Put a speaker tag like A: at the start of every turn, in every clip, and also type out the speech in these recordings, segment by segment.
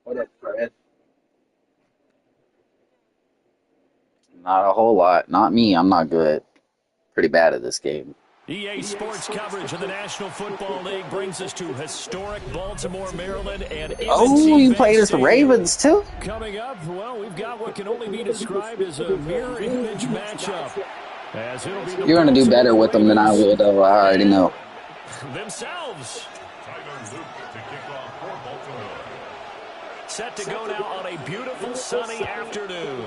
A: Not a whole lot. Not me. I'm not good. Pretty bad at this game.
B: EA Sports coverage of the National Football League brings us to historic Baltimore, Maryland, and
A: Oh,
B: M&T
A: you
B: Bank
A: played as the
B: Stadium.
A: Ravens too?
B: Coming up, well, we've got what can only be described as a mirror image matchup. As it'll be the
A: You're gonna do better with them than I will, though. I already know.
B: Themselves. Set to go now on a beautiful sunny afternoon.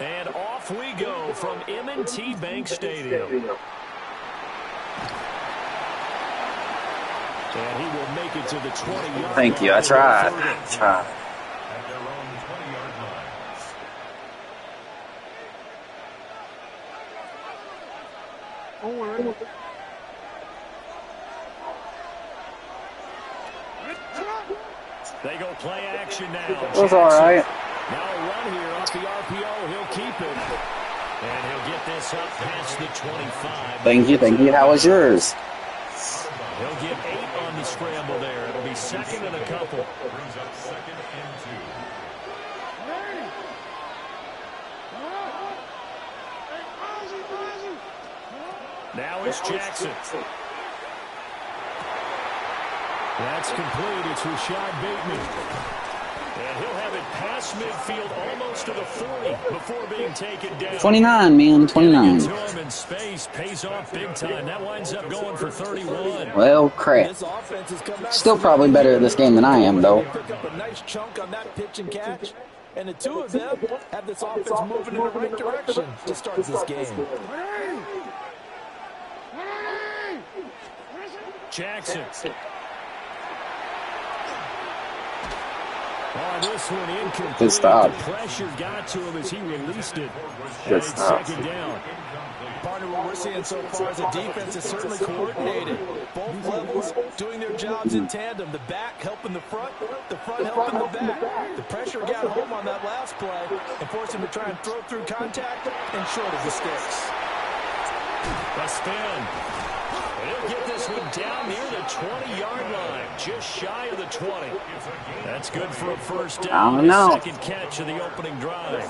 B: And off we go from M&T Bank Stadium. And he will make it to the 20-yard
A: Thank you. I tried. I tried.
B: They go play action now.
A: It was all right.
B: Now a run here off the RPO. He'll keep it. And he'll get this up past the 25.
A: Thank you. Thank you. How was yours?
B: He'll get 8 on the scramble there. It'll be second and a couple.
C: Brings up second and 2.
B: Now it's Jackson. That's complete. It's Rashad Bateman. And he'll have it past midfield almost to the 40 before being taken down.
A: 29, man. 29.
B: To him in space pays off big time. That winds up going for 31.
A: Well, crap. Still probably better at this game than I am, though.
D: Pick up a nice chunk on that pitch and catch. And the two of them have this offense moving in the right direction to start this game.
B: Jackson. Oh, this one incomplete.
A: Good stop.
B: The pressure got to him as he released it.
A: Good stop.
B: Second down.
D: Partner, what we're seeing so far is a defense is certainly coordinated. Both levels doing their jobs in tandem. The back helping the front helping the back. The pressure got home on that last play and forced him to try and throw through contact and short of the sticks.
B: A spin. He'll get this one down near the 20-yard line, just shy of the 20. That's good for a first down.
A: I don't know.
B: Second catch of the opening drive.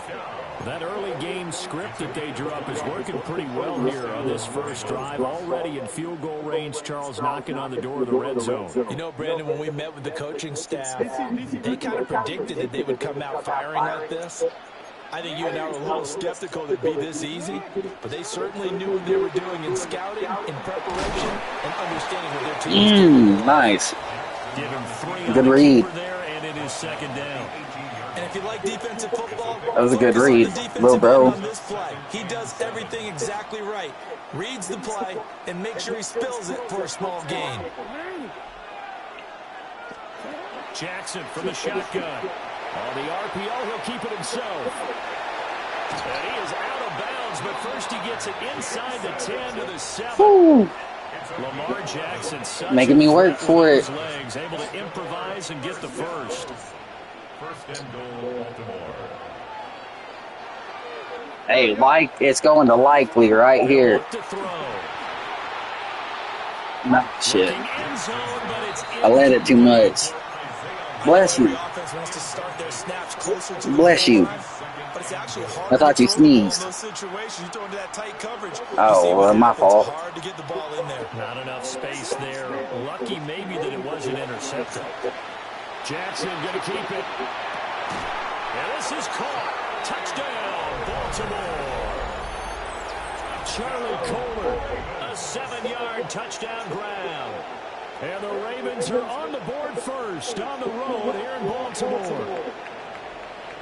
B: That early game script that they drew up is working pretty well here on this first drive. Already in field goal range, Charles knocking on the door of the red zone.
D: You know, Brandon, when we met with the coaching staff, they kind of predicted that they would come out firing like this. I think you and I were a little skeptical that it'd be this easy, but they certainly knew what they were doing in scouting, in preparation, and understanding what their team was doing.
A: Nice.
B: Give him 3
A: Good
B: on the
A: read.
B: keeper there, and it is second down.
D: And if you like defensive football,
A: That was a good
D: focus on the
A: read.
D: defensive
A: Little bro.
D: end on this play. He does everything exactly right. Reads the play and makes sure he spills it for a small gain.
B: Jackson from the shotgun. On the RPO, he'll keep it himself. And he is out of bounds, but first he gets it inside the 10 to the 7.
A: Woo.
B: Lamar Jackson
A: Making me work for it.
B: Legs, able to improvise and get the first.
C: First and goal, Baltimore.
A: Hey, it's going to likely right here.
B: Look to throw.
A: Nah, shit.
B: Looking end zone, but it's
A: I let it too much. Bless you.
D: The offense wants to start their snaps closer to the
A: Bless
D: goal
A: you.
D: line, but it's actually hard
A: I thought
D: to
A: you
D: control the ball in
A: sneezed.
D: those situations. You throw into that tight coverage. You
A: Oh,
D: see what
A: well, my
D: happens.
A: fault.
D: It's hard to get the ball in there.
B: not enough space there. Lucky maybe that it wasn't intercepted. Jackson going to keep it. And this is caught. Touchdown, Baltimore. Charlie Kohler, a 7-yard touchdown grab. And the Ravens are on the board first on the road here in Baltimore.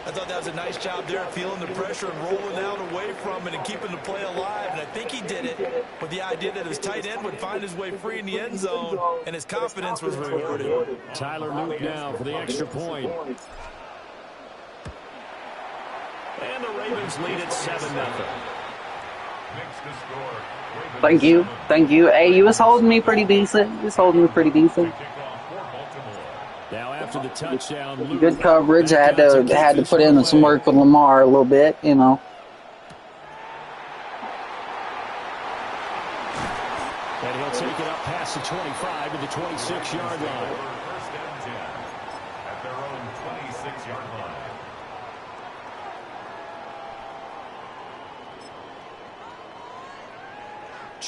D: I thought that was a nice job there, feeling the pressure and rolling out away from it and keeping the play alive. And I think he did it with the idea that his tight end would find his way free in the end zone, and his confidence was rewarded.
B: Tyler Luke now for the extra point. And the Ravens lead at 7-0.
A: Thank you. Thank you. Hey, you was holding me pretty decent. You was holding me pretty decent.
B: Now after the touchdown, Luke,
A: Good coverage. I had to put in some work with Lamar a little bit, you know.
B: and he'll take it up past the 25 to the 26-yard line.
C: First and 10 at their own 26-yard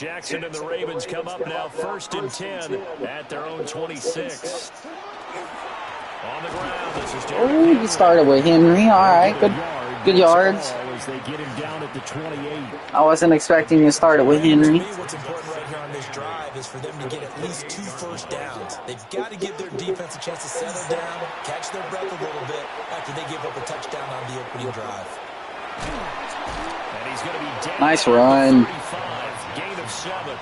B: Jackson and the Ravens come up now 1st and 10 at their own 26. On the ground, this is Derrick
A: Oh,
B: Henry.
A: you started with Henry. All right, good yards.
B: As they get him down at the 28.
A: I wasn't expecting you to start it with
D: To
A: Henry.
D: me, what's important right here on this drive is for them to get at least 2 first downs. They've got to give their defense a chance to settle down, catch their breath a little bit after they give up a touchdown on the opening drive.
B: And he's going to be down.
A: Nice run.
B: 35, gain of 7.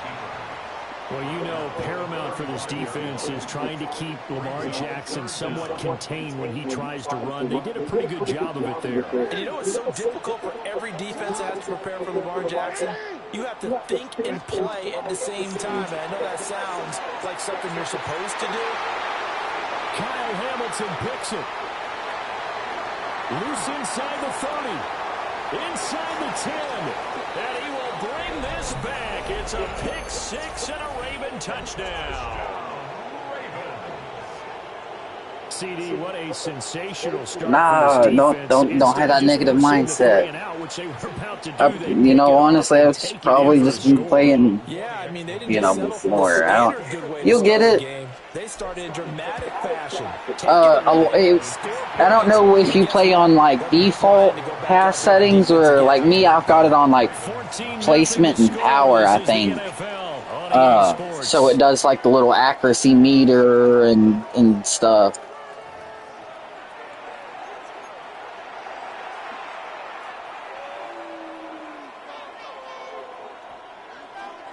B: Well, you know, paramount for this defense is trying to keep Lamar Jackson somewhat contained when he tries to run. They did a pretty good job of it there.
D: And you know it's so difficult for every defense that has to prepare for Lamar Jackson? You have to think and play at the same time. And I know that sounds like something you're supposed to do.
B: Kyle Hamilton picks it. Loose inside the 30. Inside the 10. And he will bring this back. It's a pick 6 and a Raven touchdown. CD, what a sensational start.
A: Nah, don't have that negative mindset. You know, honestly, I've probably just been playing,
D: Yeah, I mean, they didn't
A: you know,
D: just settle for the
A: before.
D: standard good way to
A: You'll get
D: start
A: it.
D: the game. They started in dramatic fashion.
A: I don't know if you play on like default pass settings or like me, I've got it on like placement and power, I think. So it does like the little accuracy meter and stuff.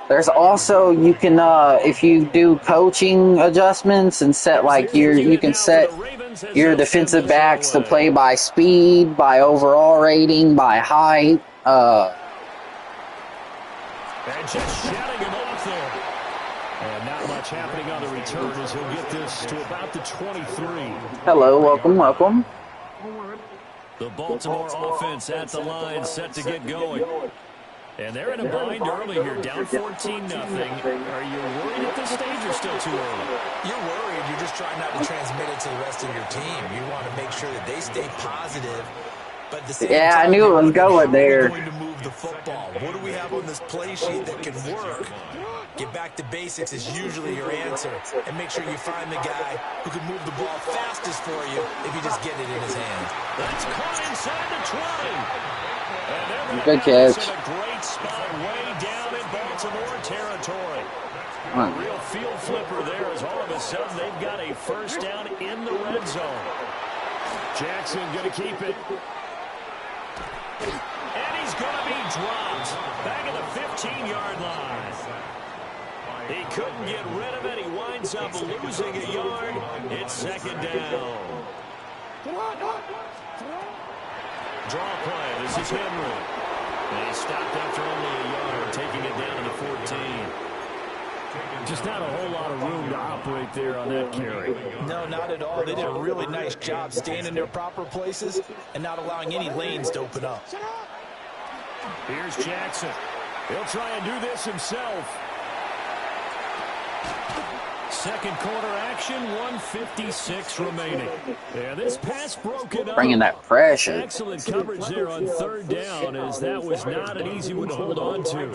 A: There's also, you can, if you do coaching adjustments and set like you can set your defensive backs to play by speed, by overall rating, by height.
B: And just shutting him off there. And not much happening on the return as he'll get this to about the 23.
A: Hello, welcome.
B: The Baltimore offense at the line, set to get going. And they're in a bind early here, down 14-0. Are you worried at this stage or still too early?
D: You're worried. You're just trying not to transmit it to the rest of your team. You want to make sure that they stay positive. But at the same
A: Yeah,
D: time,
A: I knew it was going
D: how
A: there.
D: are we going to move the football? What do we have on this play sheet that can work? Get back to basics is usually your answer. And make sure you find the guy who can move the ball fastest for you if you just get it in his hand.
B: That's caught inside the 20. And
A: Good catch.
B: in a great spot way down in Baltimore territory. A real field flipper there as all of a sudden they've got a first down in the red zone. Jackson going to keep it. And he's going to be dropped back at the 15-yard line. He couldn't get rid of it. He winds up losing a yard. It's second down. Draw play. This is Henry. And he stopped after only a yard, taking it down to the 14. Just not a whole lot of room to operate there on that carry.
D: No, not at all. They did a really nice job staying in their proper places and not allowing any lanes to open up.
B: Here's Jackson. He'll try and do this himself. Second quarter action, 1:56 remaining. Yeah, this pass broken up.
A: Bringing that pressure.
B: Excellent coverage there on third down, as that was not an easy one to hold on to. And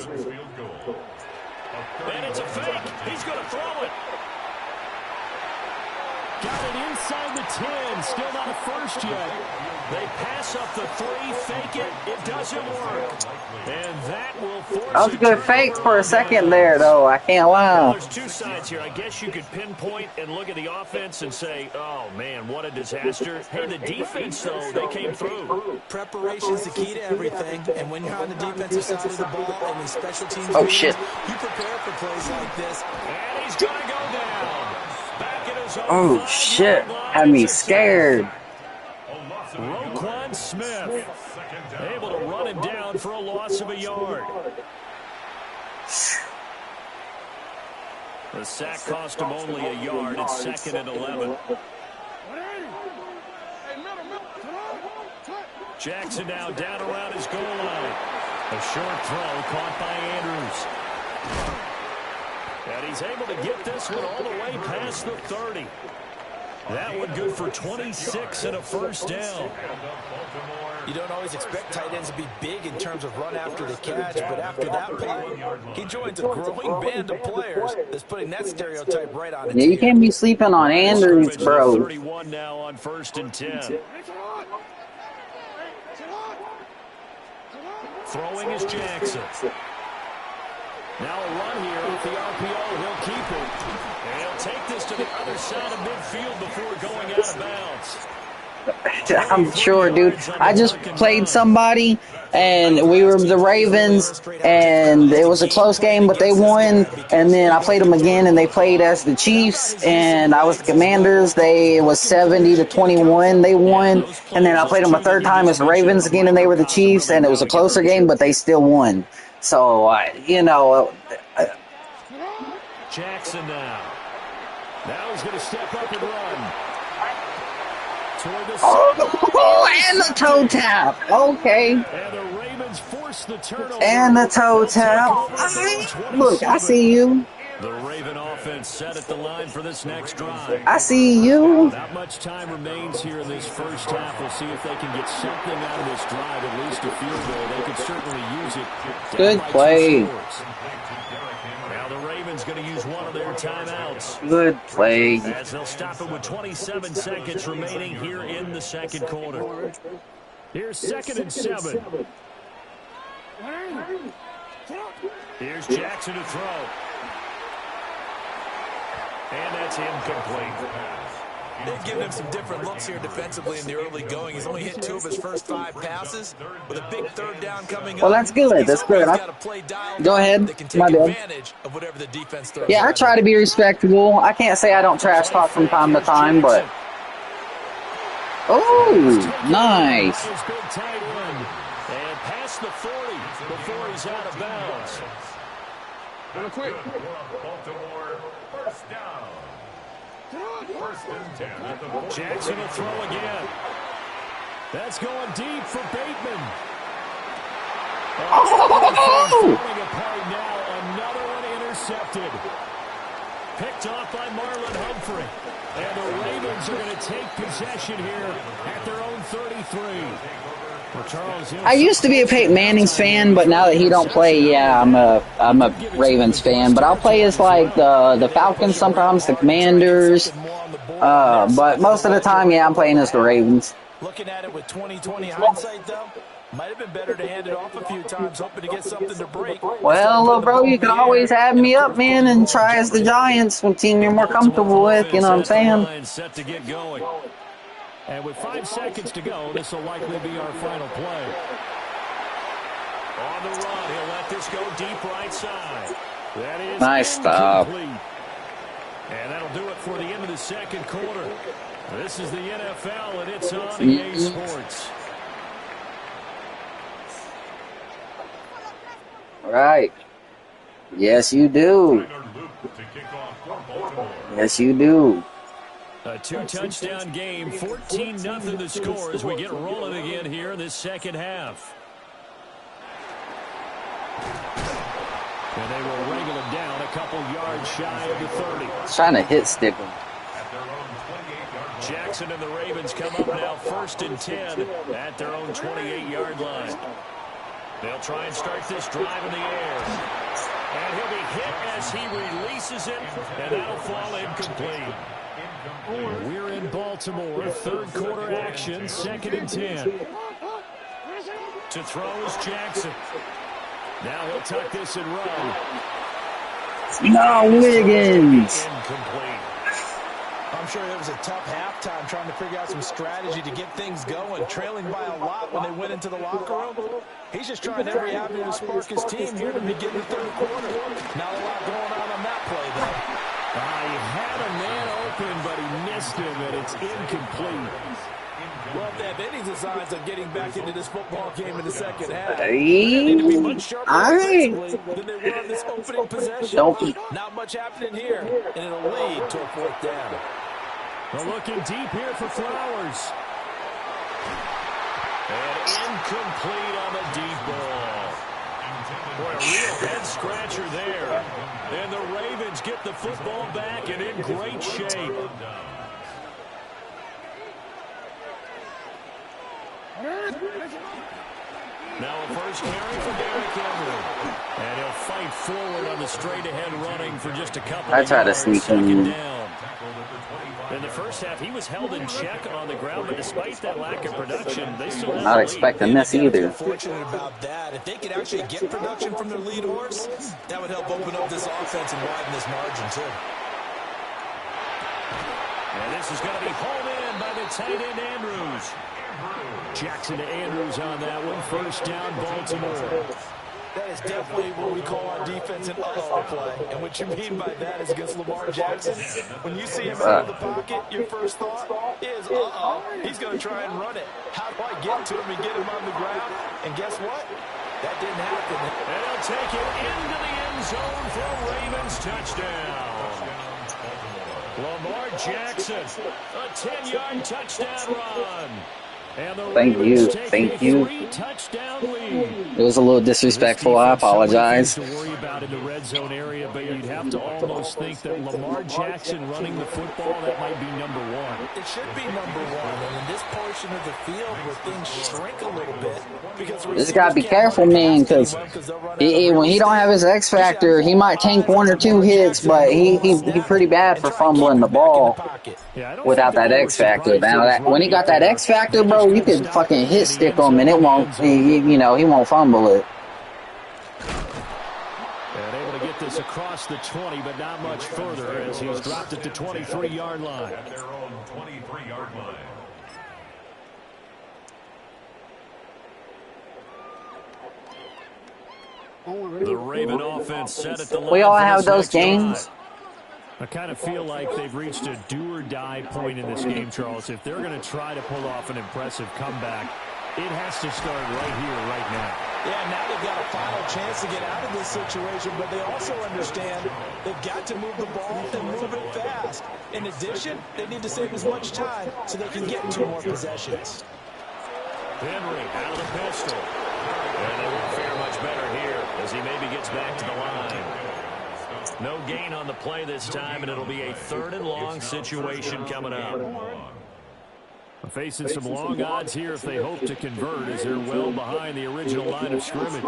B: it's a fake. He's going to throw it. Got it inside the 10. Still not a first yet. They pass up the 3, fake it. It doesn't work. And that will force
A: That was a good fake for a second there, though. I can't lie.
B: There's two sides here. I guess you could pinpoint and look at the offense and say, oh, man, what a disaster. Hey, the defense, though, they came through.
D: Preparation's the key to everything. And when you're on the defensive side of the ball and the special teams
A: Oh,
D: meetings,
A: shit.
D: you prepare for plays like this.
B: And he's going to go down. Back at his own
A: Oh,
B: 5-yard
A: shit.
B: line.
A: Had me
B: It's a
A: scared.
B: Roquan Smith able to run him down for a loss of a yard. The sack cost him only a yard. It's 2nd and 11. Jackson now down around his goal line. A short throw caught by Andrews. And he's able to get this one all the way past the 30. That one good for 26 and a first down.
D: You don't always expect tight ends to be big in terms of run after the catch, but after that play, he joins a growing band of players that's putting that stereotype right on its
A: Yeah, you
D: ear.
A: can't be sleeping on Andrews, bro.
B: 31 now on 1st and 10. Throwing is Jackson. Now a run here off the RPO. He'll keep it. And he'll take this to the other side of midfield before going out of bounds.
A: I'm sure, dude. I just played somebody, and we were the Ravens, and it was a close game, but they won. And then I played them again, and they played as the Chiefs, and I was the Commanders. It was 70-21. They won. And then I played them a third time as the Ravens again, and they were the Chiefs, and it was a closer game, but they still won. So,
B: Jackson now. Now he's going to step up and run.
A: And the toe tap. Okay.
B: And the Ravens force the turnover.
A: And the toe tap. Look, I see you.
B: The Raven offense set at the line for this next drive.
A: I see you.
B: Not much time remains here in this first half. We'll see if they can get something out of this drive, at least a field goal. They could certainly use it.
A: Good play.
B: Now the Ravens going to use one of their timeouts.
A: Good play.
B: As they'll stop it with 27 seconds remaining here in the second quarter. Here's 2nd and 7. Here's Jackson to throw. And that's incomplete.
D: They've given him some different looks here defensively in the early going. He's only hit 2 of his first 5 passes with a big third down coming up.
A: Well, that's good. That's good. Go ahead. My bad. Yeah, I try to be respectable. I can't say I don't trash talk from time to time, but... Oh, nice.
B: And past the 40 before he's out of bounds.
C: Quick. Baltimore, first down. 1st and 10 at the Baltimore.
B: Jackson will throw again. That's going deep for Bateman. Falling apart now. Another one intercepted. Picked off by Marlon Humphrey. And the Ravens are going to take possession here at their own 33.
A: I used to be a Peyton Manning's fan, but now that he don't play, yeah, I'm a Ravens fan. But I'll play as like the Falcons sometimes, the Commanders. But most of the time, yeah, I'm playing as the Ravens.
D: Looking at it with 20/20 hindsight, though, might have been better to hand it off a few times, hoping to get something to break.
A: Well, little bro, you can always have me up, man, and try as the Giants, one team you're more comfortable with. You know what I'm saying?
B: Set to get going. And with 5 seconds to go, this will likely be our final play. On the run, he'll let this go deep right side. That is
A: nice stop.
B: And that'll do it for the end of the second quarter. This is the NFL, and it's on EA Sports.
A: Right. Yes, you do. Yes, you do.
B: A 2-touchdown game, 14-0 the score as we get rolling again here in this second half. And they will wrangle him down a couple yards shy of the 30.
A: He's trying to hit stick him.
B: Jackson and the Ravens come up now 1st and 10 at their own 28-yard line. They'll try and start this drive in the air. And he'll be hit as he releases it, and that'll fall incomplete. We're in Baltimore, 3rd quarter action, 2nd and 10. To throw is Jackson. Now he'll tuck this and run.
A: No, Wiggins.
B: Incomplete.
D: I'm sure it was a tough halftime trying to figure out some strategy to get things going, trailing by a lot when they went into the locker room. He's just trying every avenue to spark his team here to begin the 3rd quarter. Not a lot going on that play, though.
B: He had a man open, but he missed him, and it's incomplete.
D: Well, if they have any designs of getting back into this football game in the second half,
A: All right.
D: than they were on this opening possession. Not much happening here, and it'll lead to a 4th down.
B: We're looking deep here for Flowers. And incomplete on the deep ball. Boy, a real head-scratcher there. And the Ravens get the football back and in great shape. Now a first carry for Derrick Henry. And he'll fight forward on the straight-ahead running for just a couple
A: I tried to sneak him in.
B: In the first half, he was held in check on the ground, but despite that lack of production, they still
A: not expecting this either.
D: Fortunate about that. If they could actually get production from their lead horse, that would help open up this offense and widen this margin too.
B: And this is going to be hauled in by the tight end Andrews. Jackson to Andrews on that one. First down, Baltimore.
D: That is definitely what we call our defense an uh-oh play. And what you mean by that is against Lamar Jackson. When you see him out of the pocket, your first thought is, uh-oh, he's going to try and run it. How do I get to him and get him on the ground? And guess what? That didn't happen.
B: And he'll take it into the end zone for a Ravens touchdown. Lamar Jackson, a 10-yard touchdown run.
A: Thank you. Thank you. It was a little disrespectful. I apologize.
B: To worry about in the red zone area, but you'd have to almost think that Lamar Jackson running the football, that might be number one.
D: It should be number one. And in this portion of the field where things shrink a little bit, because
A: just gotta be careful, man, because when he don't have his X factor, he might tank one or two hits, but he pretty bad for fumbling the ball without that X factor. Now when he got that X factor, bro, you could fucking hit stick him and it won't, he won't fumble it.
B: And able to get this across the 20, but not much further as he's dropped at the 23-yard line.
C: At their own 23-yard line.
B: The Raven offense set at the line.
A: We all have those games.
B: I kind of feel like they've reached a do-or-die point in this game, Charles. If they're going to try to pull off an impressive comeback, it has to start right here, right now.
D: Yeah, now they've got a final chance to get out of this situation, but they also understand they've got to move the ball and move it fast. In addition, they need to save as much time so they can get 2 more possessions.
B: Henry out of the pistol. And they won't fare much better here as he maybe gets back to the line. No gain on the play this time, and it'll be a 3rd and long situation coming up. Facing some long odds here if they hope to convert, as they're well behind the original line of scrimmage.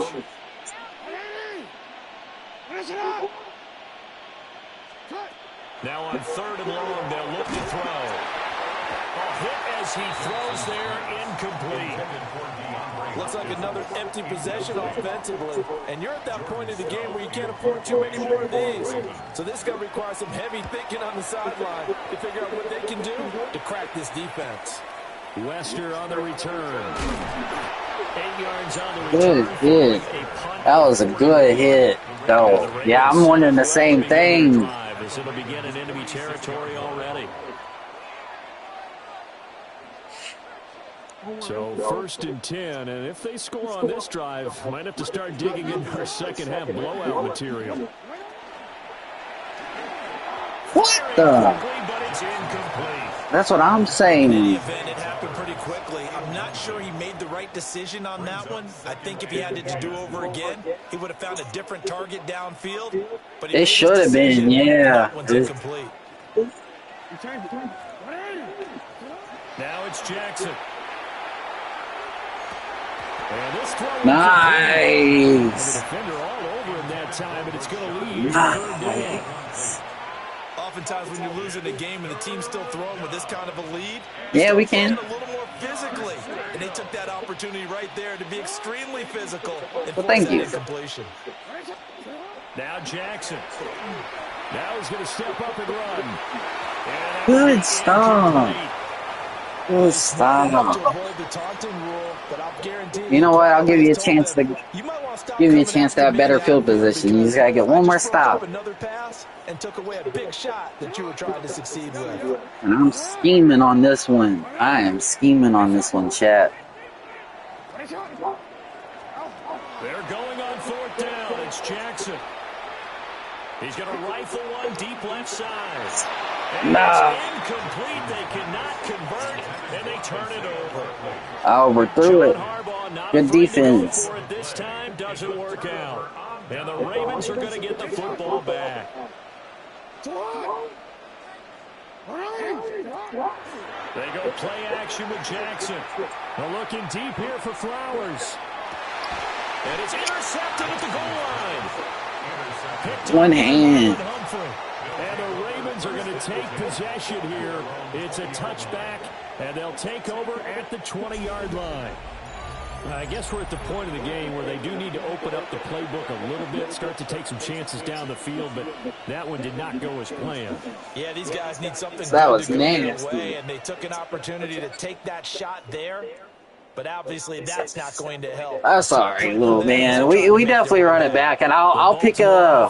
B: Now on 3rd and long, they'll look to throw. A hit as he throws there, incomplete.
D: Looks like another empty possession offensively. And you're at that point in the game where you can't afford too many more of these. So this is going to require some heavy thinking on the sideline to figure out what they can do to crack this defense.
B: Wester on the return. 8 yards on the return.
A: Good hit. That was a good hit, though. Yeah, I'm wondering the same thing.
B: As it'll begin in enemy territory already. So 1st and 10, and if they score on this drive, might have to start digging into our second half blowout material.
A: What the? That's what I'm saying.
D: In any event, it happened pretty quickly. I'm not sure he made the right decision on that one. I think if he had it to do over again, he would have found a different target downfield. But
A: it should have been, yeah.
B: Now it's Jackson. And this throw
A: nice.
B: The defender all over him that time, and it's going to lead. Nice.
D: Oftentimes when you're losing a game and the team's still throwing with this kind of a lead,
A: yeah, we can.
D: A little more physically, and they took that opportunity right there to be extremely physical.
A: Well, thank you.
B: Now Jackson. Now he's going to step up and run. And
A: good stop. Good stop. You know what? I'll give you a chance to have better field position. You just gotta get one more stop.
D: And took away a big shot that you were trying to succeed with.
A: And I'm scheming on this one. I am scheming on this one, chat.
B: They're going on 4th down. It's Jackson. He's going to rifle one deep left side. And it's incomplete. They cannot convert, and they turn it over.
A: I overthrew it. Good defense.
B: This time doesn't work out. And the Ravens are going to get the football back. They go play action with Jackson. They're looking deep here for Flowers. And it's intercepted at the goal line.
A: One hand.
B: And the Ravens are going to take possession here. It's a touchback, and they'll take over at the 20-yard line. I guess we're at the point of the game where they do need to open up the playbook a little bit, start to take some chances down the field, but that one did not go as planned.
D: Yeah, these guys need something
A: that was
D: to go their
A: nasty.
D: way, and they took an opportunity to take that shot there. But obviously, that's not going to help.
A: That's all right, little man. We definitely run it back, and I'll pick one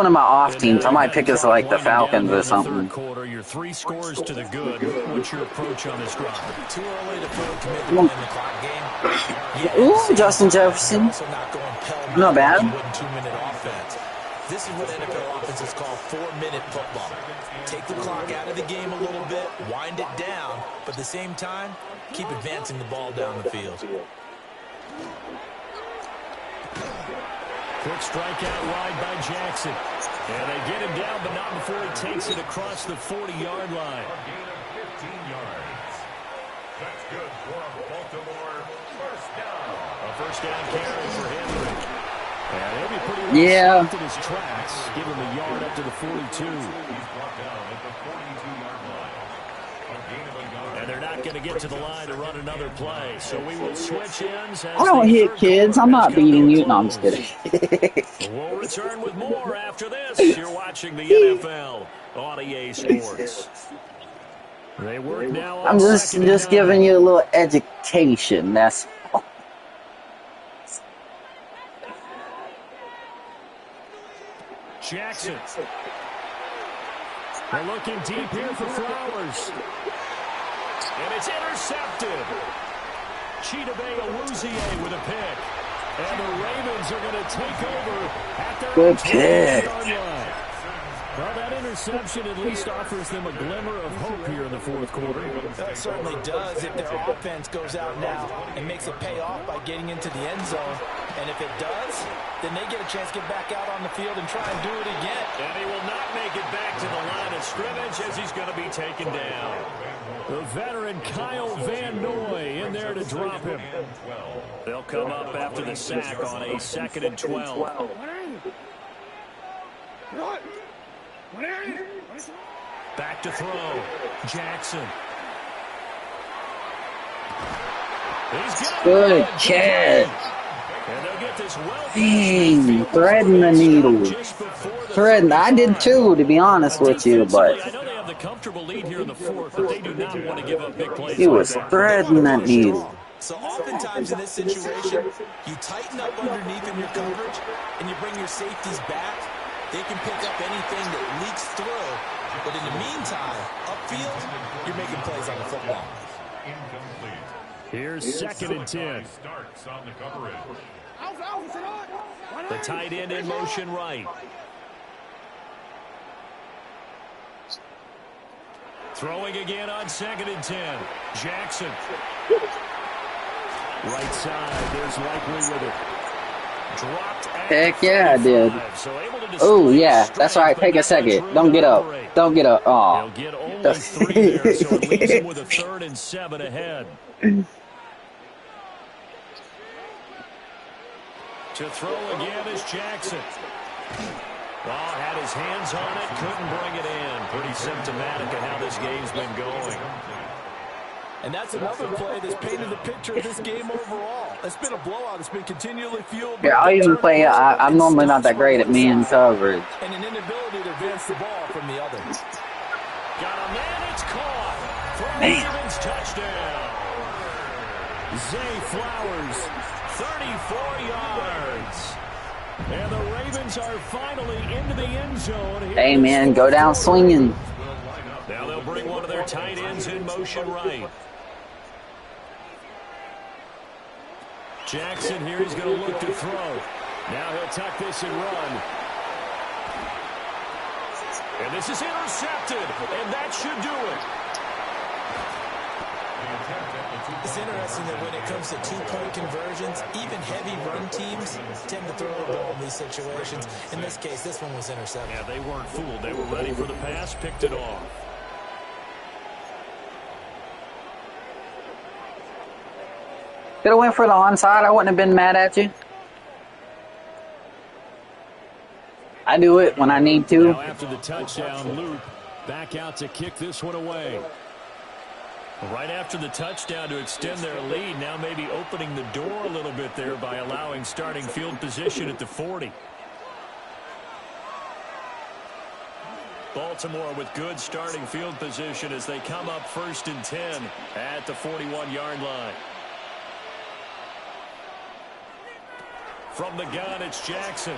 A: of my off teams. I might pick us like the Falcons or something.
B: Your 3 scores to the good. What's your approach on this drive?
D: Too early to put a commitment in the clock game. Yeah,
A: Ooh, Justin Jefferson. Not bad.
D: 2-minute offense. This is what NFL offenses call 4-minute football. Take the clock out of the game a little bit, wind it down, but at the same time, keep advancing the ball down the field.
B: Quick strikeout wide by Jackson. And they get him down, but not before he takes it across the 40-yard line.
C: A gain of 15 yards. That's good for Baltimore. First down.
B: A first down carry for Henry. And he'll be pretty well stopped in his tracks. Give him a yard up to the 42.
C: He's brought down at the 42-yard line. A gain of a yard.
B: And they're not going to get to the line to run another play. So we will switch ends.
A: I don't hit kids. I'm not beating you. No, I'm just kidding.
B: We'll return with more after this. You're watching the NFL on EA Sports. They work now.
A: I'm just giving you a little education. That's all.
B: Jackson. They're looking deep here for Flowers. And it's intercepted. Chidobe Awuzie with a pick. And the Ravens are going to take over at their
A: Good pick.
B: line. Well, that interception at least offers them a glimmer of hope here in the fourth quarter.
D: That certainly does if their offense goes out now and makes it pay off by getting into the end zone. And if it does, then they get a chance to get back out on the field and try and do it again.
B: And he will not make it back to the line of scrimmage as he's going to be taken down. The veteran Kyle Van Noy in there to drop him. They'll come up after the sack on a 2nd and 12. Back to throw. Jackson.
A: Good catch.
B: And they'll get this
A: Dang, threading the needle. Threading. I did too, to be honest with you, but
B: I know they have the comfortable lead here in the fourth, but they do not want to give up big plays.
A: he was threading that needle.
D: So oftentimes in this situation, you tighten up underneath in your coverage, and you bring your safeties back. They can pick up anything that leaks through. But in the meantime, upfield, you're making plays on the football.
C: Incomplete.
B: Here's 2nd and 10.
C: Starks on the coverage.
B: The tight end in motion right. Throwing again on 2nd and 10. Jackson. Right side. There's Likely with it. Dropped at
A: Heck yeah, I did.
B: so
A: Oh, yeah, that's right. Take a second. Don't get up. Don't get up.
B: They'll
A: Oh.
B: get only 3 there, so it leaves them with a 3rd and 7 ahead. To throw again is Jackson. Oh, had his hands on it, couldn't bring it in. Pretty symptomatic of how this game's been going.
D: And that's another play that's painted the picture of this game overall. It's been a blowout. It's been continually fueled.
A: Yeah, I'll even play. I'm normally not that great at man coverage.
D: And an inability to advance the ball from the other.
B: Got a man, it's caught. For Ravens touchdown. Zay Flowers, 34 yards. And the Ravens are finally into the end zone.
A: Hey, man, go down swinging.
B: Now they'll bring one of their tight ends in motion right. Jackson here, he's going to look to throw. Now he'll tuck this and run. And this is intercepted, and that should do it.
D: It's interesting that when it comes to two-point conversions, even heavy run teams tend to throw the ball in these situations. In this case, this one was intercepted.
B: Yeah, they weren't fooled. They were ready for the pass, picked it off.
A: Could have went for the onside. I wouldn't have been mad at you. I do it when I need to.
B: Now after the touchdown, Luke back out to kick this one away. Right after the touchdown to extend their lead, now maybe opening the door a little bit there by allowing starting field position at the 40. Baltimore with good starting field position as they come up 1st and 10 at the 41-yard line. From the gun, it's Jackson.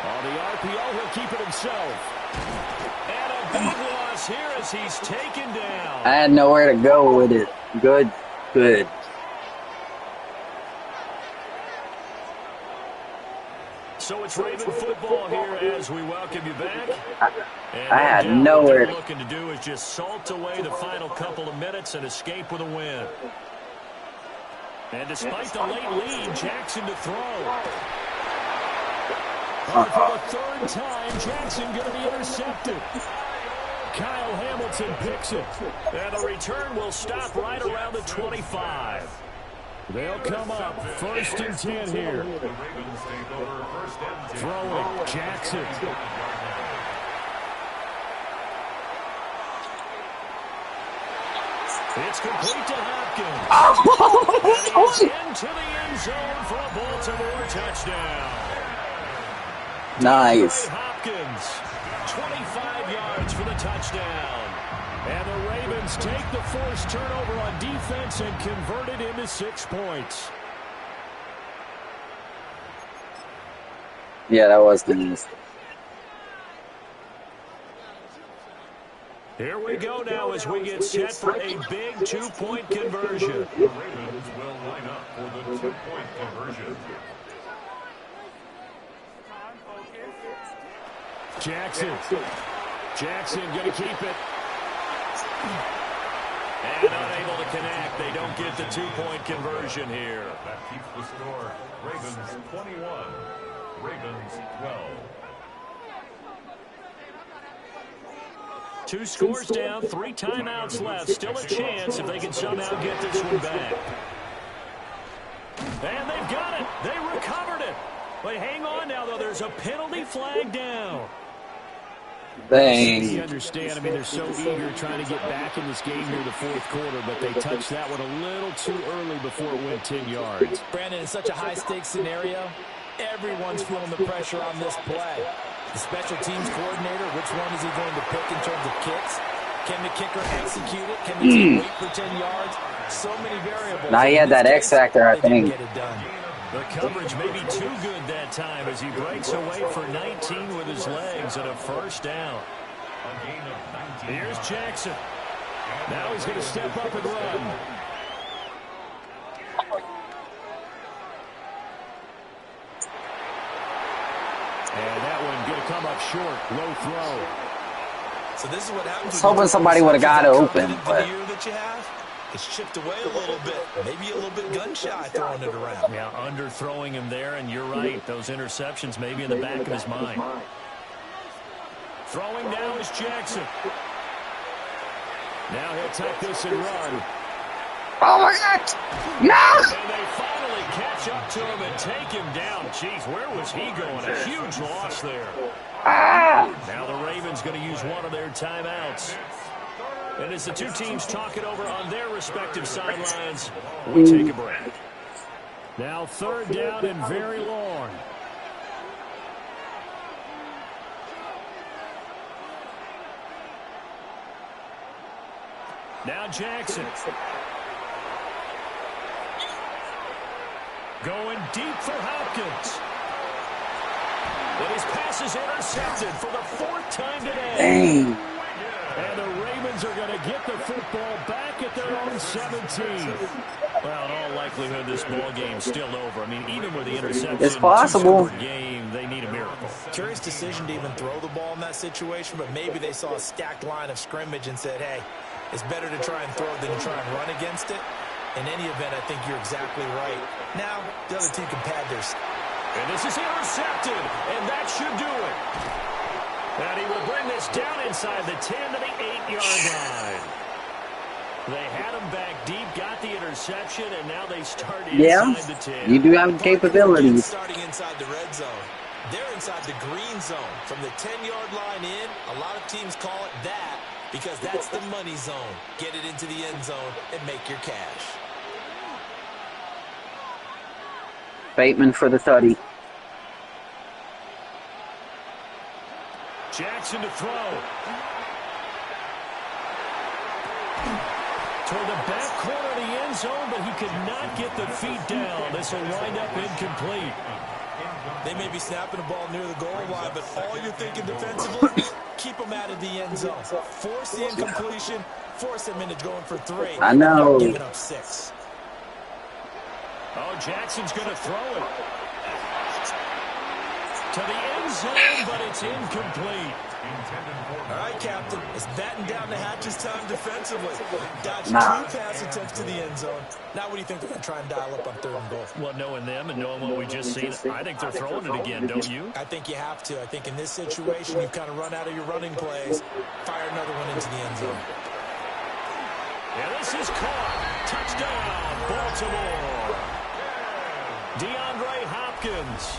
B: On the RPO, he'll keep it himself. And a big loss here as he's taken down.
A: I had nowhere to go with it. Good.
B: So it's Raven football here as we welcome you back.
A: I had nowhere.
B: What they're looking to do is just salt away the final couple of minutes and escape with a win. And despite the late lead, Jackson to throw. And for the 3rd time, Jackson going to be intercepted. Kyle Hamilton picks it. And the return will stop right around the 25. They'll come up 1st and 10 here. Throwing, Jackson. It's complete to Hopkins. And he's into the end zone for a Baltimore touchdown.
A: Nice.
B: Hopkins, 25 yards for the touchdown. And the Ravens take the forced turnover on defense and convert it into 6 points.
A: Yeah, that was the news.
B: Here we go now as we get set for a big 2-point conversion.
C: The Ravens will line up for the 2-point conversion.
B: Jackson going to keep it. And unable to connect. They don't get the 2-point conversion here.
C: That keeps the score. Ravens 21, Ravens 12.
B: 2 scores down, 3 timeouts left. Still a chance if they can somehow get this one back. And they've got it. They recovered it. But hang on now, though. There's a penalty flag down.
A: Dang.
B: You understand, I mean, they're so eager trying to get back in this game here in the 4th quarter, but they touched that one a little too early before it went 10 yards.
D: Brandon, in such a high-stakes scenario, everyone's feeling the pressure on this play. The special teams coordinator, which one is he going to pick in terms of kicks? Can the kicker execute it? Can the team wait for 10 yards? So many variables.
A: Now he had that X factor, I think.
D: Get it done.
B: The coverage may be too good that time as he breaks away for 19 with his legs and a 1st down. Here's Jackson. Now he's going to step up and run. And that one going to come up short. Low throw.
D: So this is what happens.
A: I was hoping somebody would have got it open, but
D: it's chipped away a little bit, maybe a little bit gun-shy throwing it around.
B: Yeah, underthrowing him there, and you're right. Those interceptions may be in the back of his mind. Throwing now is Jackson. Now he'll take this and run.
A: oh my God! No!
B: And they finally catch up to him and take him down. Jeez, where was he going? A huge loss there. Now the Ravens going to use one of their timeouts. And as the 2 teams talk it over on their respective sidelines, we take a break. Now 3rd down and very long. Now Jackson. Going deep for Hopkins. And his pass is intercepted for the 4th time today.
A: Dang.
B: And the Ravens are going to get the football back at their own 17. Well, in all likelihood, this ball game's still over. I mean, even with the interception,
A: it's possible.
B: Game, they need a miracle.
D: Curious decision to even throw the ball in that situation, but maybe they saw a stacked line of scrimmage and said, hey, it's better to try and throw than to try and run against it. In any event, I think you're exactly right. Now, the other team can pad their...
B: And this is intercepted, and that should do it. And he will bring this down inside the 10 to the 8-yard line. They had him back deep, got the interception, and now they start inside the 10.
A: You do have capabilities.
D: Starting inside the red zone. They're inside the green zone. From the 10-yard line in, a lot of teams call it that because that's the money zone. Get it into the end zone and make your cash.
A: Bateman for the tutty.
B: Jackson to throw. Toward the back corner of the end zone, but he could not get the feet down. This will wind up incomplete.
D: They may be snapping the ball near the goal line, but all you're thinking defensively, keep them out of the end zone. Force the incompletion, force them into going for 3.
A: I know.
D: Giving up 6.
B: Oh, Jackson's going to throw it. To the end zone, but it's incomplete.
D: All right, Captain. It's batten down the hatches time defensively. Dodge 2 pass attempts to the end zone. Now what do you think they're going to try and dial up on 3rd and goal?
B: Well, knowing them and knowing what we just seen, I think they're throwing it again, don't you?
D: I think you have to. I think in this situation, you've kind of run out of your running plays. Fire another one into the end zone.
B: And this is caught. Touchdown, Baltimore. DeAndre Hopkins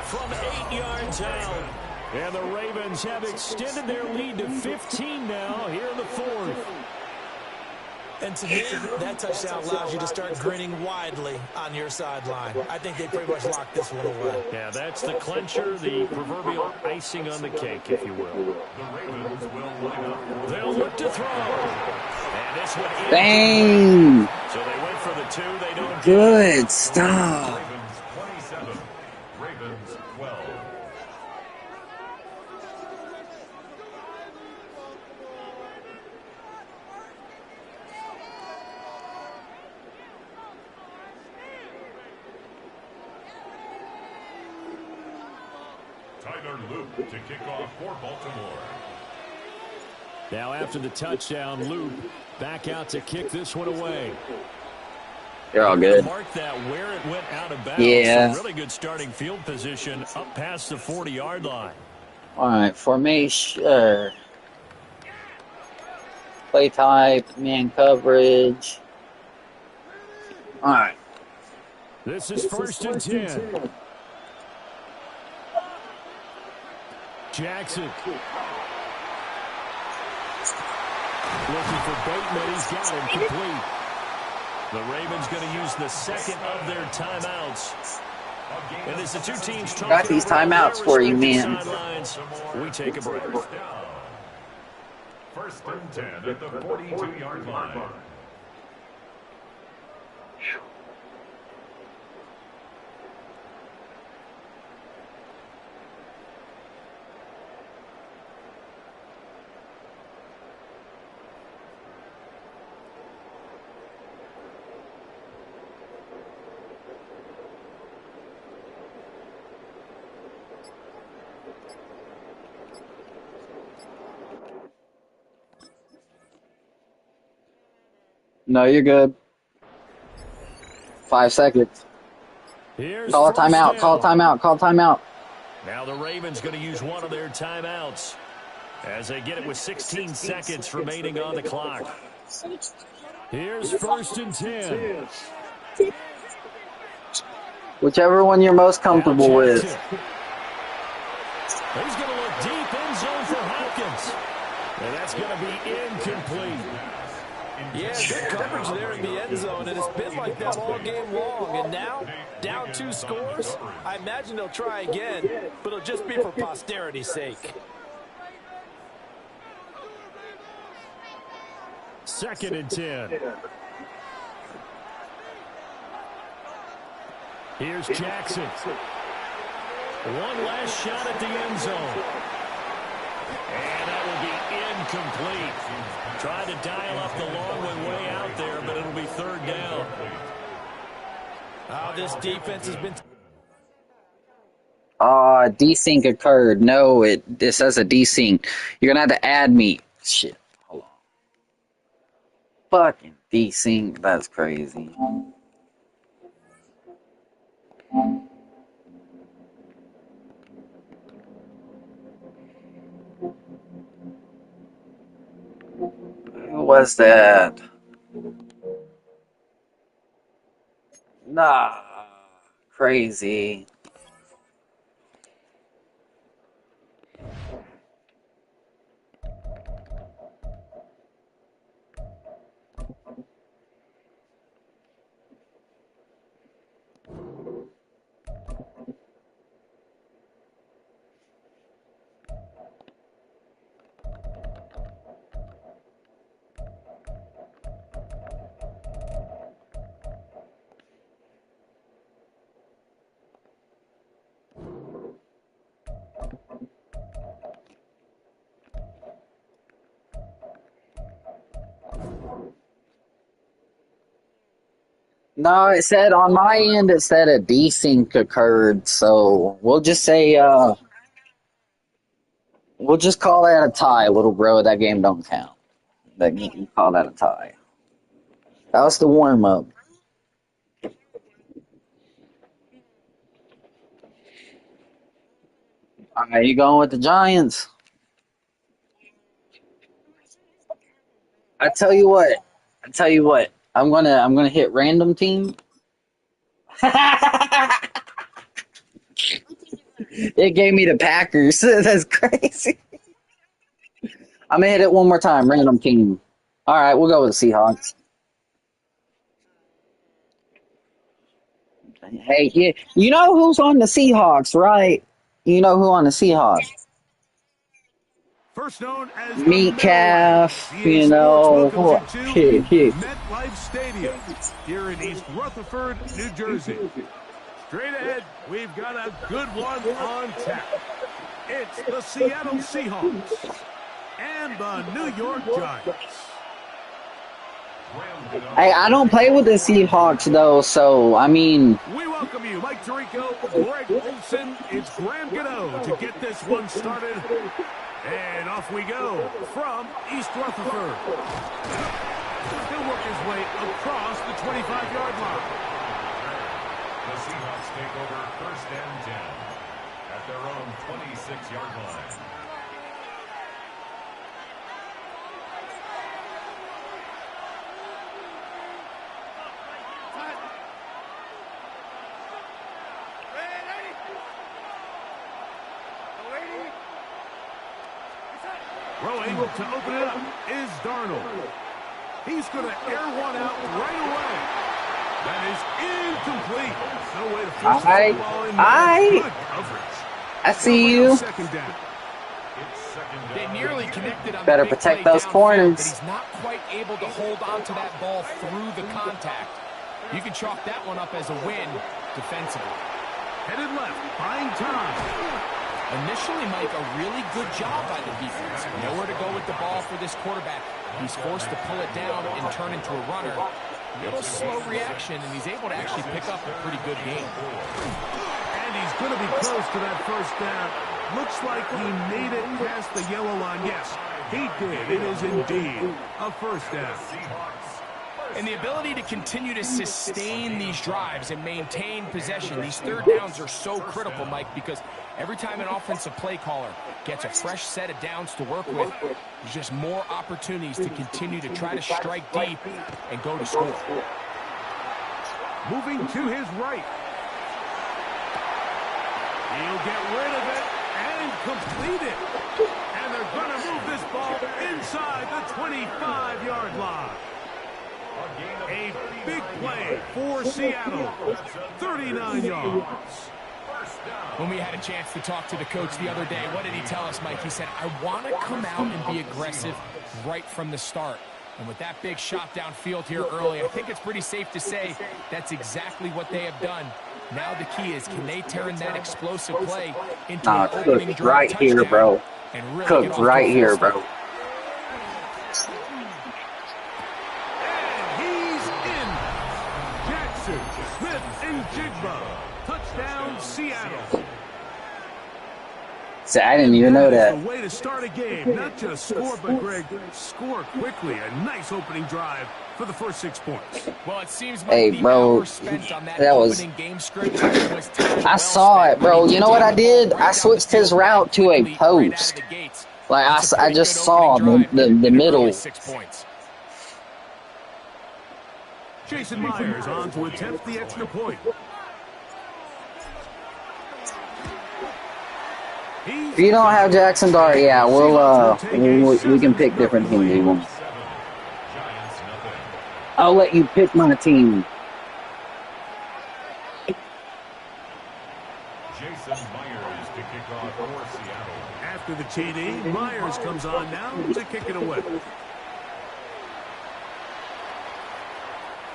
B: from 8 yards out. And the Ravens have extended their lead to 15 now here in the 4th.
D: And to me, that touchdown allows you to start grinning widely on your sideline. I think they pretty much locked this one away.
B: Yeah, that's the clincher, the proverbial icing on the cake, if you will.
C: The Ravens will line up.
B: They'll look to throw. And this one is.
A: Dang.
B: So they went for the 2. They don't
A: Good stuff.
C: Ravens 27, Ravens 12. Tyler Loop to kick off for Baltimore.
B: Now after the touchdown, Loop back out to kick this one away.
A: They're all good.
B: Mark that where it went out of bounds.
A: Yeah.
B: Really good starting field position up past the 40-yard line.
A: All right, formation. Play type, man coverage. All right.
B: This is first and 10. Jackson. Looking for Bateman. He's got him complete. The Ravens going to use the second of their timeouts. And as the two teams talk
A: Got these timeouts for you, man.
B: We take a break.
C: First and 10 at the 42-yard line.
A: No, you're good. 5 seconds.
B: Here's
A: Call a timeout. Call a timeout. Call a timeout.
B: Now the Ravens going to use one of their timeouts as they get it with 16 seconds remaining on the clock. Here's first and 10.
A: Whichever one you're most comfortable with.
B: He's going to look deep in zone for Hopkins. And that's going to be incomplete.
D: Yeah, good coverage there in the end zone, and it's been like that all game long. And now, down 2 scores, I imagine they'll try again, but it'll just be for posterity's sake.
B: Second and 10. Here's Jackson. One last shot at the end zone. And that will be incomplete. Tried to dial up the long way out there, but it'll be third down.
D: Oh, this defense has been...
A: Desync occurred. No, it says a desync. You're going to have to add me. Shit. Hold on. Fucking Desync, that's crazy. Who was that? Nah, crazy. No, it said on my end, it said a desync occurred, so we'll just say, we'll just call that a tie, little bro. That game don't count. That game, call that a tie. That was the warm up. All right, you going with the Giants? I tell you what. I tell you what. I'm gonna hit random team. It gave me the Packers. That's crazy. I'm gonna hit it one more time. Random team. All right, we'll go with the Seahawks. Hey, you know who's on the Seahawks, right? You know who on the Seahawks?
C: First known as the
A: Metcalf.
C: Meadowlands,
A: You
C: EA Sports
A: know
C: welcomes you
A: who?
C: to MetLife Stadium here in East Rutherford, New Jersey. Straight ahead, we've got a good one on tap. It's the Seattle Seahawks and the New York Giants.
A: Hey, I don't play with the Seahawks though, so I mean,
C: We welcome you, Mike Tirico, Greg Olson. It's Graham Gano to get this one started. And off we go from East Rutherford. He'll work his way across the 25-yard line.
E: The Seahawks take over 1st and 10 at their own 26-yard line.
C: Throwing to open it up is Darnold. He's going to air one out right away. That is incomplete. No way to force the football in there. Good coverage.
A: I see you.
C: Second down.
F: They nearly connected on
A: Better
F: the big
A: protect
F: play
A: those
F: downfield,
A: corners.
F: but he's not quite able to hold on to that ball through the contact. You can chalk that one up as a win defensively.
C: Headed left, buying time.
F: Initially, Mike, a really good job by the defense. Nowhere to go with the ball for this quarterback. He's forced to pull it down and turn into a runner. A little slow reaction, and he's able to actually pick up a pretty good game.
C: And he's going to be close to that first down. Looks like he made it past the yellow line. Yes, he did. It is indeed a first down.
F: And the ability to continue to sustain these drives and maintain possession, these third downs are so critical, Mike, because every time an offensive play caller gets a fresh set of downs to work with, there's just more opportunities to continue to try to strike deep and go to score.
C: Moving to his right. He'll get rid of it and complete it. And they're going to move this ball inside the 25-yard line. A big play for Seattle. 39 yards.
F: When we had a chance to talk to the coach the other day, what did he tell us, Mike? He said, I want to come out and be aggressive right from the start. And with that big shot downfield here early, I think it's pretty safe to say that's exactly what they have done. Now the key is, can they turn that explosive play into an opening drive
A: right
F: touchdown
A: here, bro.
F: and really
A: Cooked
F: get off to
A: right
F: a
A: here,
F: full
A: bro.
C: Smith and Jigba. Touchdown, Seattle.
A: So I didn't even know that.
C: The way to start a game, not just score, but Greg, score quickly. A nice opening drive for the first 6 points.
F: Well, it seems like
A: Hey, bro, that was. I saw it, bro. You know what I did? I switched his route to a post. Like I just saw the middle.
C: Jason Myers on to attempt the extra point.
A: If you don't have Jackson Dart, yeah, we can pick different teams. I'll let you pick my team.
E: Jason Myers to kick off for Seattle.
C: After the TD, Myers comes on now to kick it away.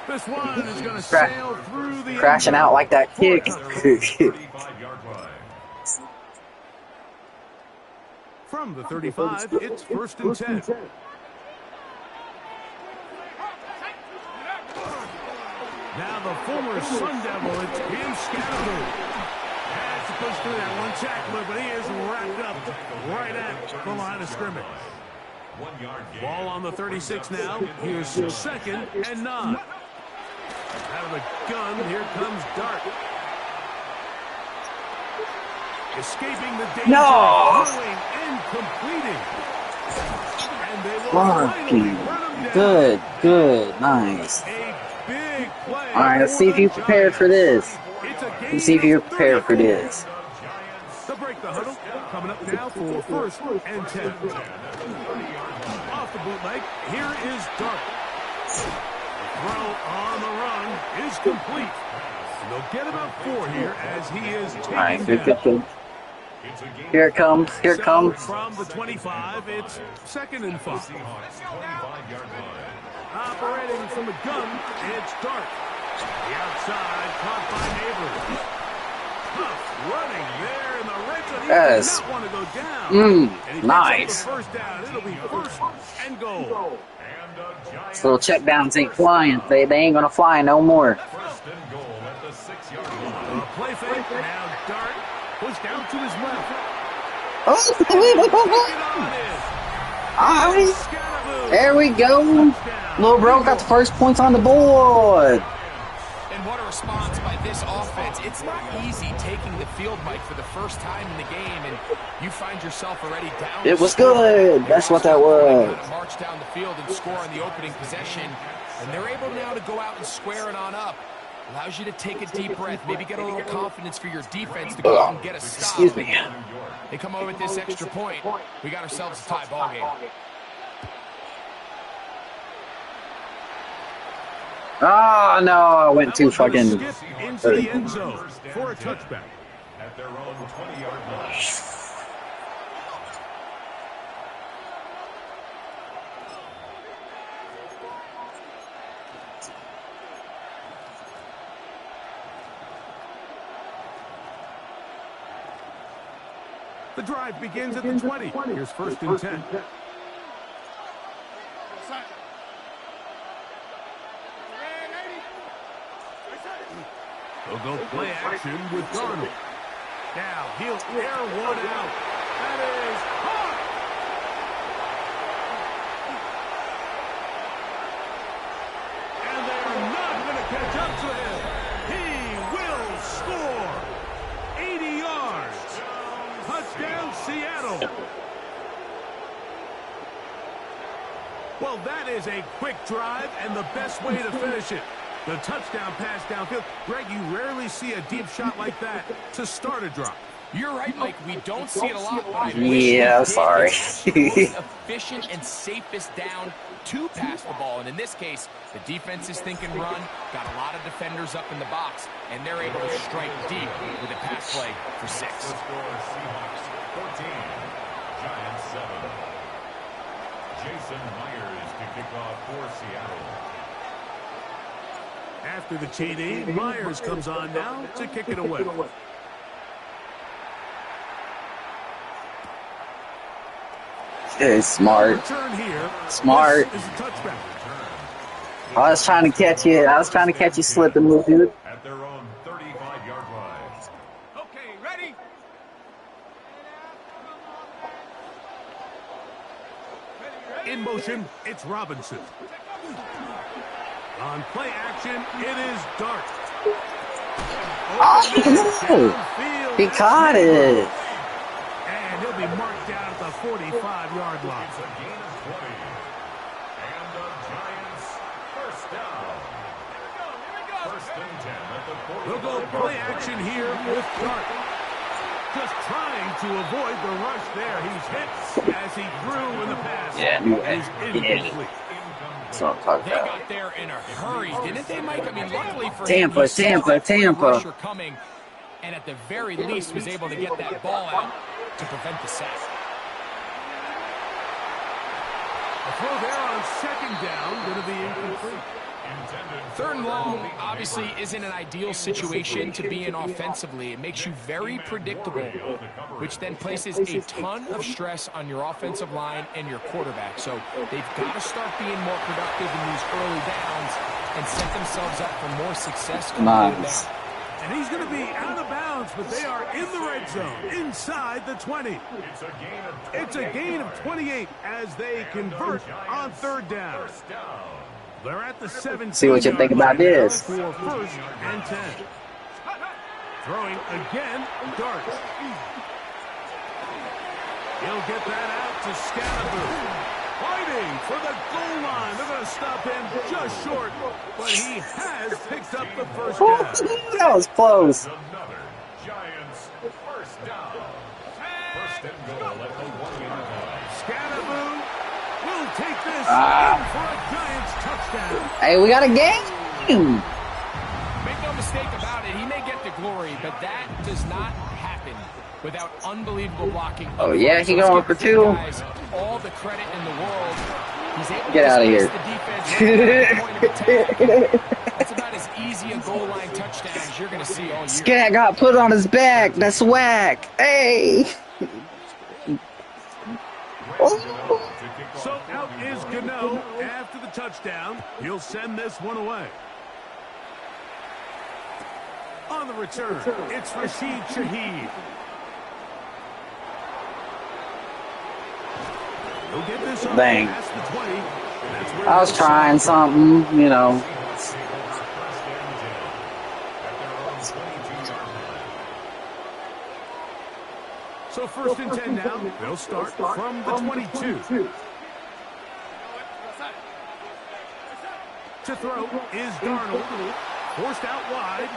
C: This one is going to sail through the
A: crashing out like that kick.
C: From the 35, it's 1st and 10. Now the former Sun Devil, it's Jim Scattergood. Has to push through that one tackler, but he is wrapped up right at the line of scrimmage. Ball on the 36 now. Here's 2nd and 9. Out of the gun, here comes Dart. Escaping the danger, throwing and completing. And they will finally run him down.
A: Good, nice.
C: A big play.
A: All right, let's see if you're prepared for this. Let's see if you're prepared for this.
C: They'll break the huddle. Coming up now for 1st and 10. Off the bootleg, here is Dart. The throw on the run is complete. And they'll get about 4 here as he is taken
A: All right,
C: down.
A: Here it comes. Here it comes.
C: From the 25, it's 2nd and 5. Operating from the gun, it's Dart. The outside, caught by Neighbors. Huff running there in the red zone. He does not want to go down. And he
A: nice.
C: The first down. It'll be 1st and goal.
A: This little check downs ain't flying. They ain't gonna fly no more.
E: 1st and goal at the 6-yard line.
C: Play fake. Now Dart pushed down to his left.
A: There we go. Lil Bro got the first points on the board.
F: And what a response by this offense. It's not easy taking the field, Mike, for the first time in the game, and you find yourself already down.
A: It was good. That's what that was.
F: March down the field and score on the opening possession, and they're able now to go out and square it on up. Allows you to take a deep breath, maybe get a little confidence for your defense to go out and get a stop.
A: Excuse me.
F: They come over with this extra point. We got ourselves a tie ball game.
A: Oh, no, I went too fucking...
C: Into the end zone for a touchback.
E: At their own 20-yard line.
C: The drive begins at the 20. Here's 1st and 10. They'll go play action with Darnold. Now he'll air one out. That is hot. And they're not going to catch up to him. He will score. 80 yards. Touchdown, Seattle. Well, that is a quick drive and the best way to finish it. The touchdown pass downfield. Greg, you rarely see a deep shot like that to start a drive.
F: You're right, Mike. We don't see it a lot, but I
A: Yeah, sorry.
F: It's the most efficient and safest down to pass the ball. And in this case, the defense is thinking run, got a lot of defenders up in the box, and they're able to strike deep with a pass play for 6.
E: The score, Seahawks 14, Giants 7. Jason Myers to kick off for Seattle.
C: After the TD, Myers comes on now to kick it away.
A: It's smart. Smart. I was trying to catch you. I was trying to catch you slipping, little dude.
E: At their own 35-yard line.
C: Okay, ready? In motion, it's Robinson. On play action, it is Dart.
A: Oh, he caught it.
C: And he'll be marked down at the 45-yard line.
E: It's a gain of 20. And the Giants first down. First and 10 at the 45.
C: We'll go play action here with Dart. Just trying to avoid the rush there. He's hit as he threw in the pass.
A: Yeah,
C: He's incomplete.
A: That's what I'm talking
F: They
A: about.
F: got there in a hurry, didn't they, Mike? I mean, luckily for
A: Tampa,
F: him, he saw that rusher coming, and at the very least was able to get that ball out to prevent the sack.
C: A throw there on second down, going to be incomplete.
F: Third and long obviously isn't an ideal situation to be in offensively. It makes you very predictable, which then places a ton of stress on your offensive line and your quarterback. So they've got to start being more productive in these early downs and set themselves up for more success.
A: Nice.
C: And he's going to be out of bounds, but they are in the red zone, inside the 20. It's a gain of 28 as they convert on third down. They're at the 17.
A: See what you think about this.
C: For first and 10. Throwing again, Dart. He'll get that out to Scatterboo. Fighting for the goal line. They're going to stop him just short, but he has picked up the first down.
A: That was close.
E: Another Giants first down. First and goal at the 1-yard line.
C: Scatterboo will take this in for a Giants touchdown.
A: Hey, we got a game.
F: Make no mistake about it, he may get the glory, but that does not happen without unbelievable blocking.
A: Oh, yeah, he going for two.
F: Guys, all the credit in the world. He's able
A: Get
F: to
A: out of here.
F: the defense right at the point of attack. That's about as easy a goal line touchdown as you're going to see all year.
A: Scat got put on his back. That's whack. Hey.
C: So out is Gano after the touchdown. He'll send this one away. On the return, it's Rashid Shaheed. He'll get this up
A: Dang.
C: past the 20. That's where
A: I was trying something, you know.
C: So first and 10 now. They'll start from the 22. To throw is Darnold. Forced out wide.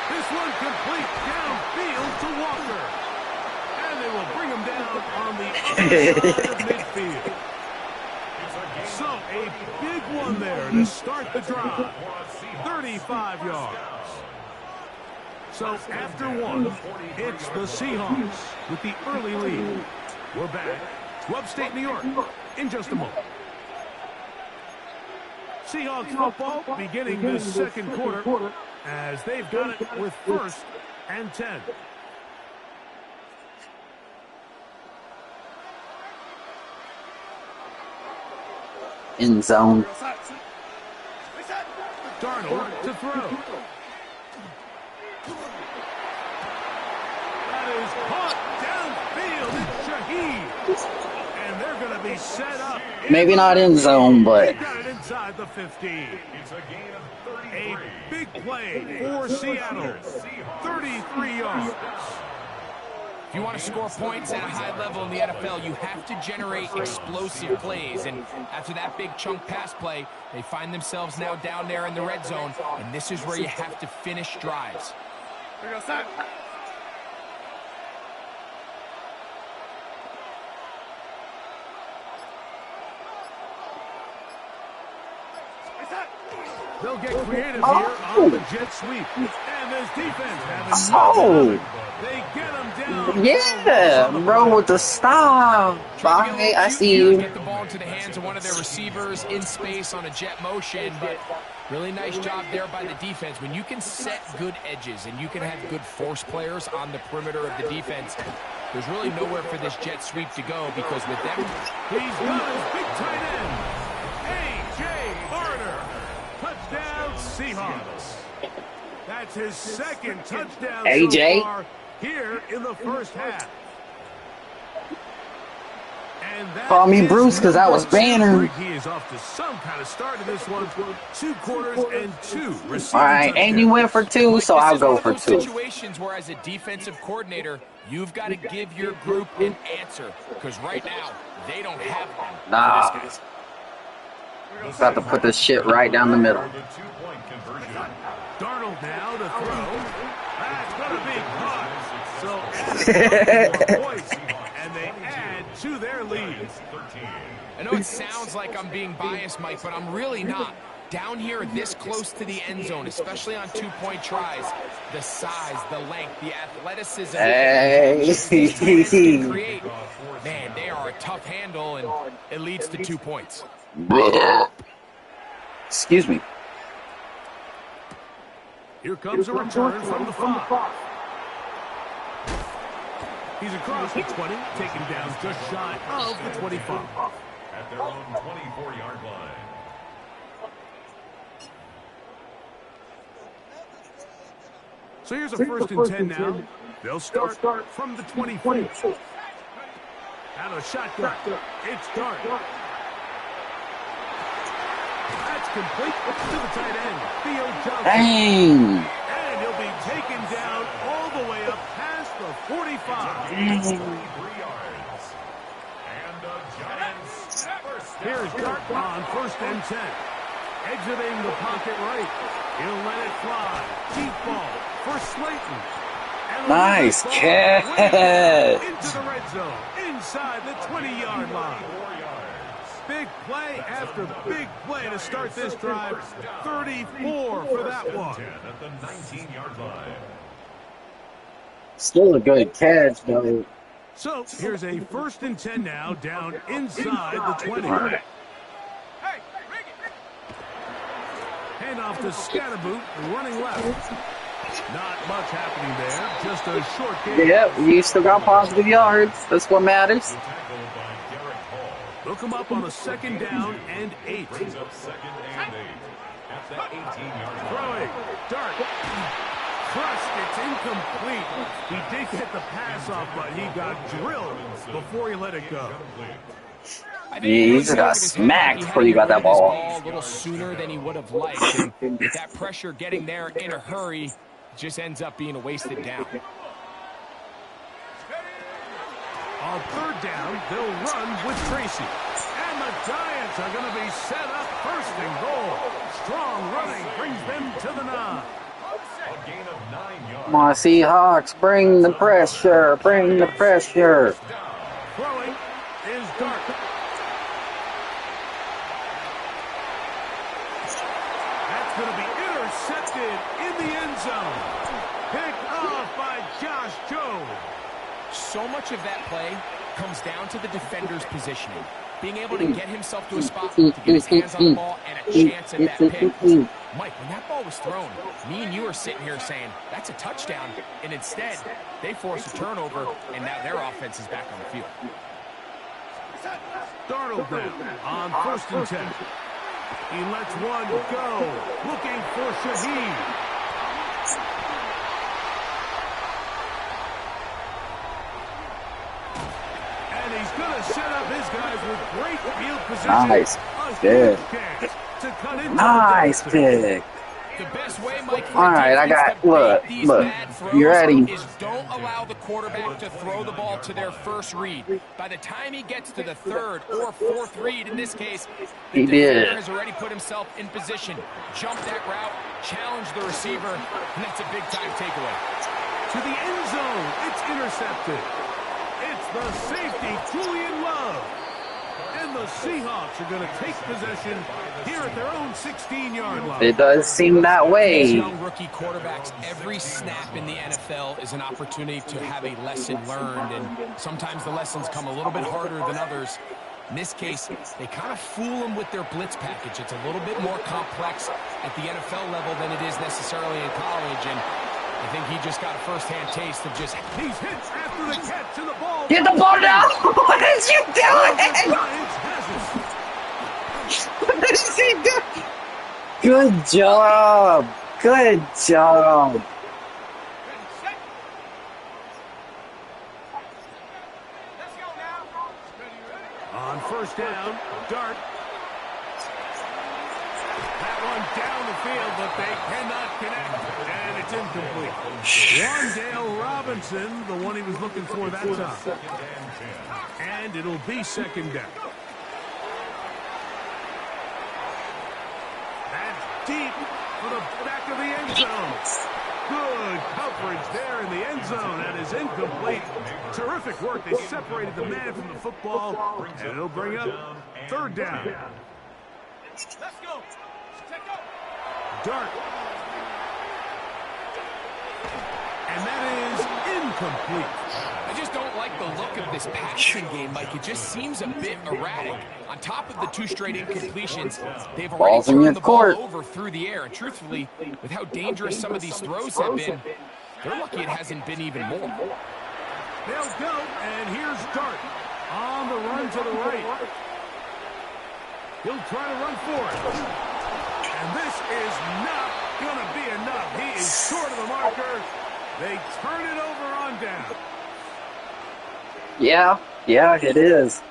C: This one complete downfield to Walker. And they will bring him down on the other side of midfield. So a big one there to start the drive. 35 yards. So after one, it's the Seahawks with the early lead. We're back to upstate New York in just a moment. Seahawks football beginning this second quarter as they've got it with first and 10.
A: In zone.
C: Darnold to throw. That is caught downfield. It's Shaheed. And they're going to be set up.
A: Maybe not in zone, but
C: They got it inside the 15.
E: It's a gain of 33.
C: A big play for Seattle. 33 yards.
F: If you want to score points at a high level in the NFL, you have to generate explosive plays. And after that big chunk pass play, they find themselves now down there in the red zone. And this is where you have to finish drives.
C: They'll get creative here on the jet sweep. And this defense having
A: Oh.
C: They get him down.
A: yeah, bro, with the style. Bye, I see you.
F: Get the ball into the hands of one of their receivers in space on a jet motion, but really nice job there by the defense. When you can set good edges and you can have good force players on the perimeter of the defense, there's really nowhere for this jet sweep to go because with them,
C: He's got his big tight end. A.J. Barner. Touchdown Seahawks. That's his second touchdown
A: AJ?
C: so far here in the first half.
A: Call me Bruce because I was Banner.
C: He is off to some kind of start in this one. 2 quarters and 2 receiving.
A: All right, and you went for 2, so I'll go for 2.
F: Situations where, as a defensive coordinator, you've got to give your group an answer because right now they don't have one.
A: Nah. About to put this shit right down the middle.
C: Darnold now to throw. That's going to be caught. So and they add to their lead.
F: I know it sounds like I'm being biased, Mike, but I'm really not. Down here this close to the end zone, especially on 2-point tries, the size, the length, the athleticism, create, man, they are a tough handle, and it leads to 2 points.
A: Excuse me.
C: Here comes a return from the 5. He's across the 20, taken down just shy of the 25.
E: At their own 24-yard line.
C: So here's a first and 10 now. They'll start from the 24. Out of the shotgun. It's Dart. That's complete to the tight end, Theo Johnson.
A: Dang.
C: And he'll be taken down all the way up past the 45.
E: 3 yards. And the Giants first down.
C: Here's Dart on first and 10. Exiting the pocket right. He'll let it fly. Deep ball for Slayton.
A: Nice catch.
C: Into the red zone. Inside the 20-yard line. Big play after big play to start this drive. 34 for that one.
E: At the 19-yard line.
A: Still a good catch, though.
C: So here's a first and 10 now, down inside the 20. Hand off to Scatterboot, running left. Not much happening there, just a short game.
A: Yep, you still got positive yards. That's what matters.
C: They'll come up on a second down and 8.
E: Brings up second and 8 at the 18-yard line.
C: Throwing, Dart. Crushed, it's incomplete. He did get the pass off, but he got drilled before he let it go.
A: He got smacked before he got that ball.
F: A little sooner than he would have liked. And with that pressure getting there in a hurry, just ends up being a wasted down.
C: On third down, they'll run with Tracy. And the Giants are going to be set up first and goal. Strong running brings them to the 9.
E: A gain of 9 yards.
A: Come on, Seahawks, bring the pressure, bring the pressure.
C: Throwing is Dart. That's going to be intercepted in the end zone. Picked off by Josh Jones.
F: So much of that play comes down to the defender's positioning. Being able to get himself to a spot to get his hands on the ball and a chance at that pick. Mike, when that ball was thrown, me and you are sitting here saying, that's a touchdown. And instead, they force a turnover, and now their offense is back on the field.
C: Darnold now on first and 10. He lets one go. Looking for Shaheed. And he's going to set up his guys with great field position.
A: Nice.
C: Good.
A: Nice pick.
F: The best way, Mike, for
A: All right, I got, look, you ready?
F: Is don't allow the quarterback to throw the ball to their first read. By the time he gets to the third or fourth read, in this case, the defender has already put himself in position, jumped that route, challenged the receiver, and that's a big-time takeaway.
C: To the end zone, it's intercepted. It's the safety, Julian Love. And the Seahawks are going to take possession here at their own 16-yard line.
A: It does seem that way.
F: These young rookie quarterbacks, every snap in the NFL is an opportunity to have a lesson learned, and sometimes the lessons come a little bit harder than others. In this case, they kind of fool them with their blitz package. It's a little bit more complex at the NFL level than it is necessarily in college, and I think he just got a first-hand taste of just...
C: He's hit after the catch and the ball.
A: Get the ball down! What is you doing? What is he doing? Good job. Good job.
C: On first down, Dart. That one down the field, but they cannot connect, and it's incomplete. Wandale Robinson, the one he was looking for that time. And it'll be second down. That's deep for the back of the end zone. Good coverage there in the end zone. That is incomplete. Terrific work. They separated the man from the football, and it'll bring up third down. Let's go. Dart. And that is incomplete.
F: I just don't like the look of this passing game, Mike. It just seems a bit erratic. On top of the 2 straight incompletions, they've already turned the ball over through the air. And truthfully, with how dangerous some of these throws have been, they're lucky it hasn't been even more.
C: They'll go, and here's Dart on the run to the right. He'll try to run for it. And this is not going to be enough. He is short of the marker. They turn it over on down.
A: Yeah, it is.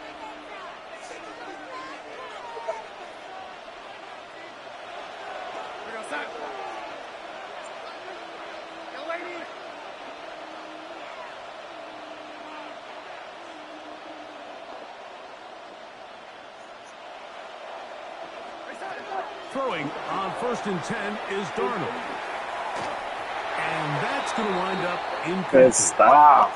C: Throwing on 1st and 10 is Darnold. And that's going to wind up incomplete.
A: Good stop.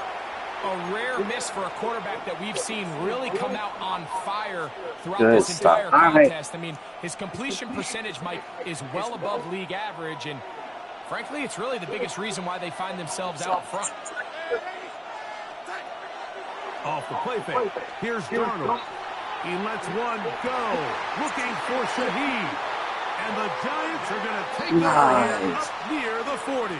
F: A rare miss for a quarterback that we've seen really come out on fire throughout
A: Good
F: this entire
A: stuff.
F: contest. I mean, his completion percentage, Mike, is well above league average, and frankly, it's really the biggest reason why they find themselves out front.
C: Off the play fake. Here's Darnold. He lets one go. Looking for Shaheed. And the Giants are going to take over here up near the 40.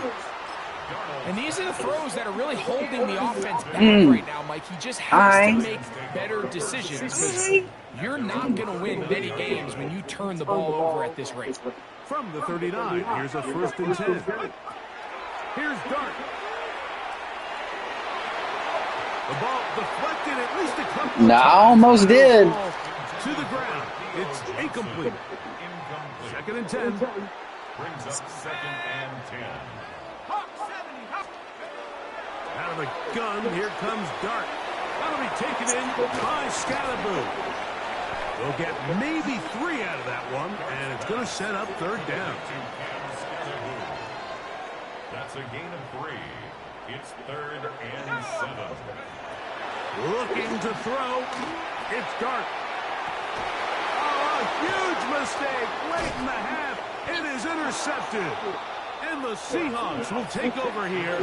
F: And these are the throws that are really holding the offense back right now, Mike. He just has to make better decisions because you're not going to win many games when you turn the ball over at this rate.
C: From the 39, here's a 1st and 10. Here's Dart. The ball deflected at least a couple of
A: No,
C: times.
A: almost did.
C: To the ground. It's incomplete. 2nd and 10.
E: Brings up 2nd and 10.
C: Out of the gun, here comes Dart. That'll be taken in by Scalaboo. They'll get maybe 3 out of that one, and it's going to set up third down.
E: That's a gain of 3. It's 3rd and 7.
C: Looking to throw. It's Dart. Oh, a huge mistake late in the half. It is intercepted. And the Seahawks will take over here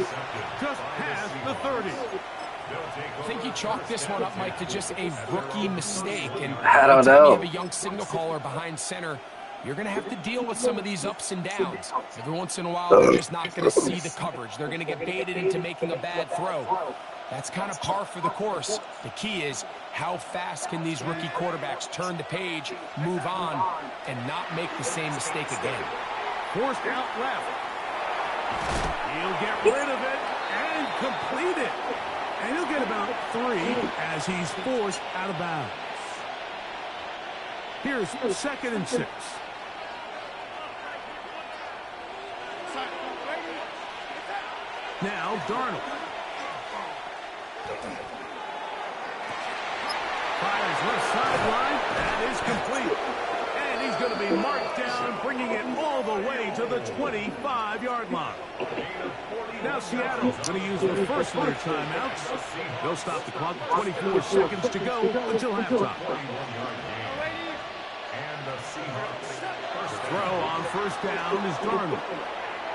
C: just past the 30.
F: I think you chalk this one up, Mike, to just a rookie mistake. And
A: I don't
F: anytime
A: know.
F: you have a young signal caller behind center, you're going to have to deal with some of these ups and downs. Every once in a while, they're just not going to see the coverage. They're going to get baited into making a bad throw. That's kind of par for the course. The key is how fast can these rookie quarterbacks turn the page, move on, and not make the same mistake again.
C: Forced out left. He'll get rid of it and complete it. And he'll get about 3 as he's forced out of bounds. Here's 2nd and 6. Now Darnold. Fires left sideline. That is complete. And he's going to be marked down, bringing it all the way to the 25-yard line. Now Seattle's going to use the first of their timeouts. They'll stop the clock with 24 seconds to go until halftime. The throw on first down is Darnold.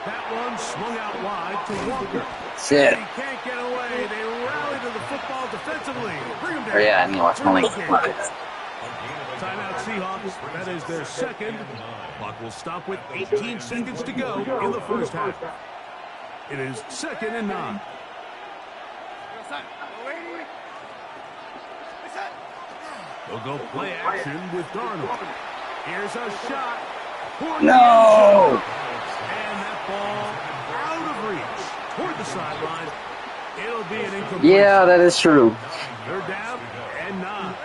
C: That one swung out wide to Walker.
A: Shit.
C: He can't get away. They rally to the football defensively. Bring him down.
A: Oh, yeah, I need to watch my link.
C: Timeout Seahawks. That is their second. Clock will stop with 18 seconds to go in the first half. It is 2nd and 9. They'll go play action with Darnold. Here's a shot.
A: No!
C: And that ball out of reach toward the sideline. It'll be an incomplete.
A: Yeah, that is true.
C: They're down and 9.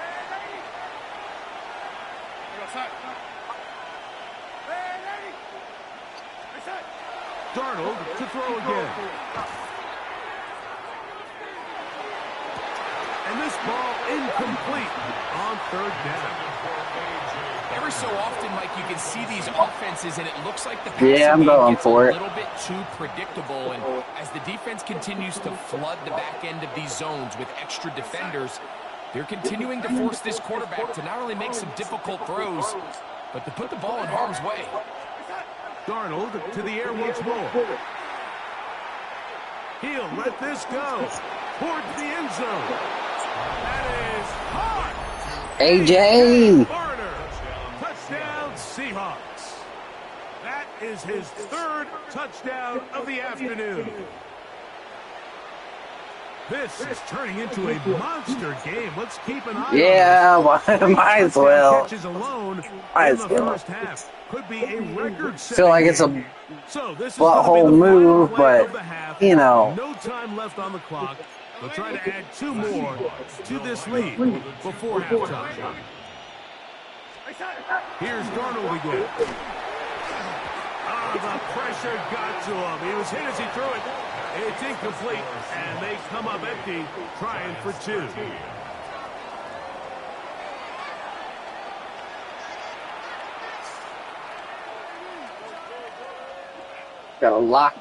C: Darnold to throw again. And this ball incomplete on third down.
F: Every so often, Mike, you can see these offenses, and it looks like the passing
A: I'm
F: game
A: going
F: gets
A: for
F: a
A: it.
F: little bit too predictable. And as the defense continues to flood the back end of these zones with extra defenders, they're continuing to force this quarterback to not only make some difficult throws, but to put the ball in harm's way.
C: Darnold to the air once more. He'll let this go towards the end zone. That is hard.
A: AJ.
C: Barner. Touchdown, Seahawks. That is his third touchdown of the afternoon. This is turning into a monster game. Let's keep an eye on this.
A: Yeah, might as well.
C: Catches alone
A: Might
C: in
A: as
C: the
A: well.
C: first half. Could be a record.
A: Feel like it's a
C: So this is
A: butthole
C: gonna be the final
A: move,
C: play
A: but,
C: of the half.
A: you know.
C: No time left on the clock. They'll try to add 2 more to this lead before halftime. Here's Darnold again. The pressure got to him. He was hit as he threw it. It's incomplete, and they come up empty, trying for 2.
A: Gotta lock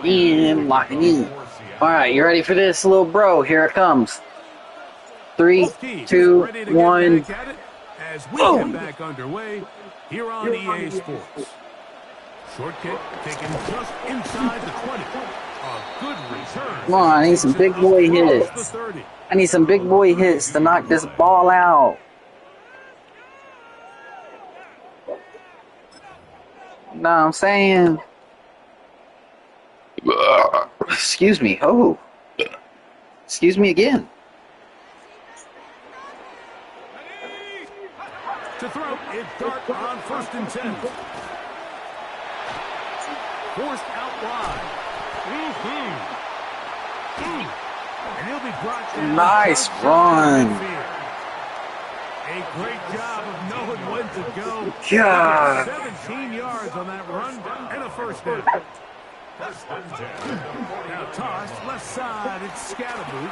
A: in. All right, you ready for this, little bro? Here it comes. 3, 2, 1.
C: As we get back underway here on EA Sports. Short kick taken just inside the 20. A good return.
A: Come on, I need some big boy hits. I need some big boy hits to knock this ball out. Know what I'm saying? Excuse me. Oh. Excuse me again.
C: To throw, it's Dart on 1st and 10. Forced out wide. And he'll be brought down.
A: Nice run.
C: A great job of knowing when to go.
A: God.
C: 17 yards on that run and a first down. Now toss, left side, it's Scatterboot.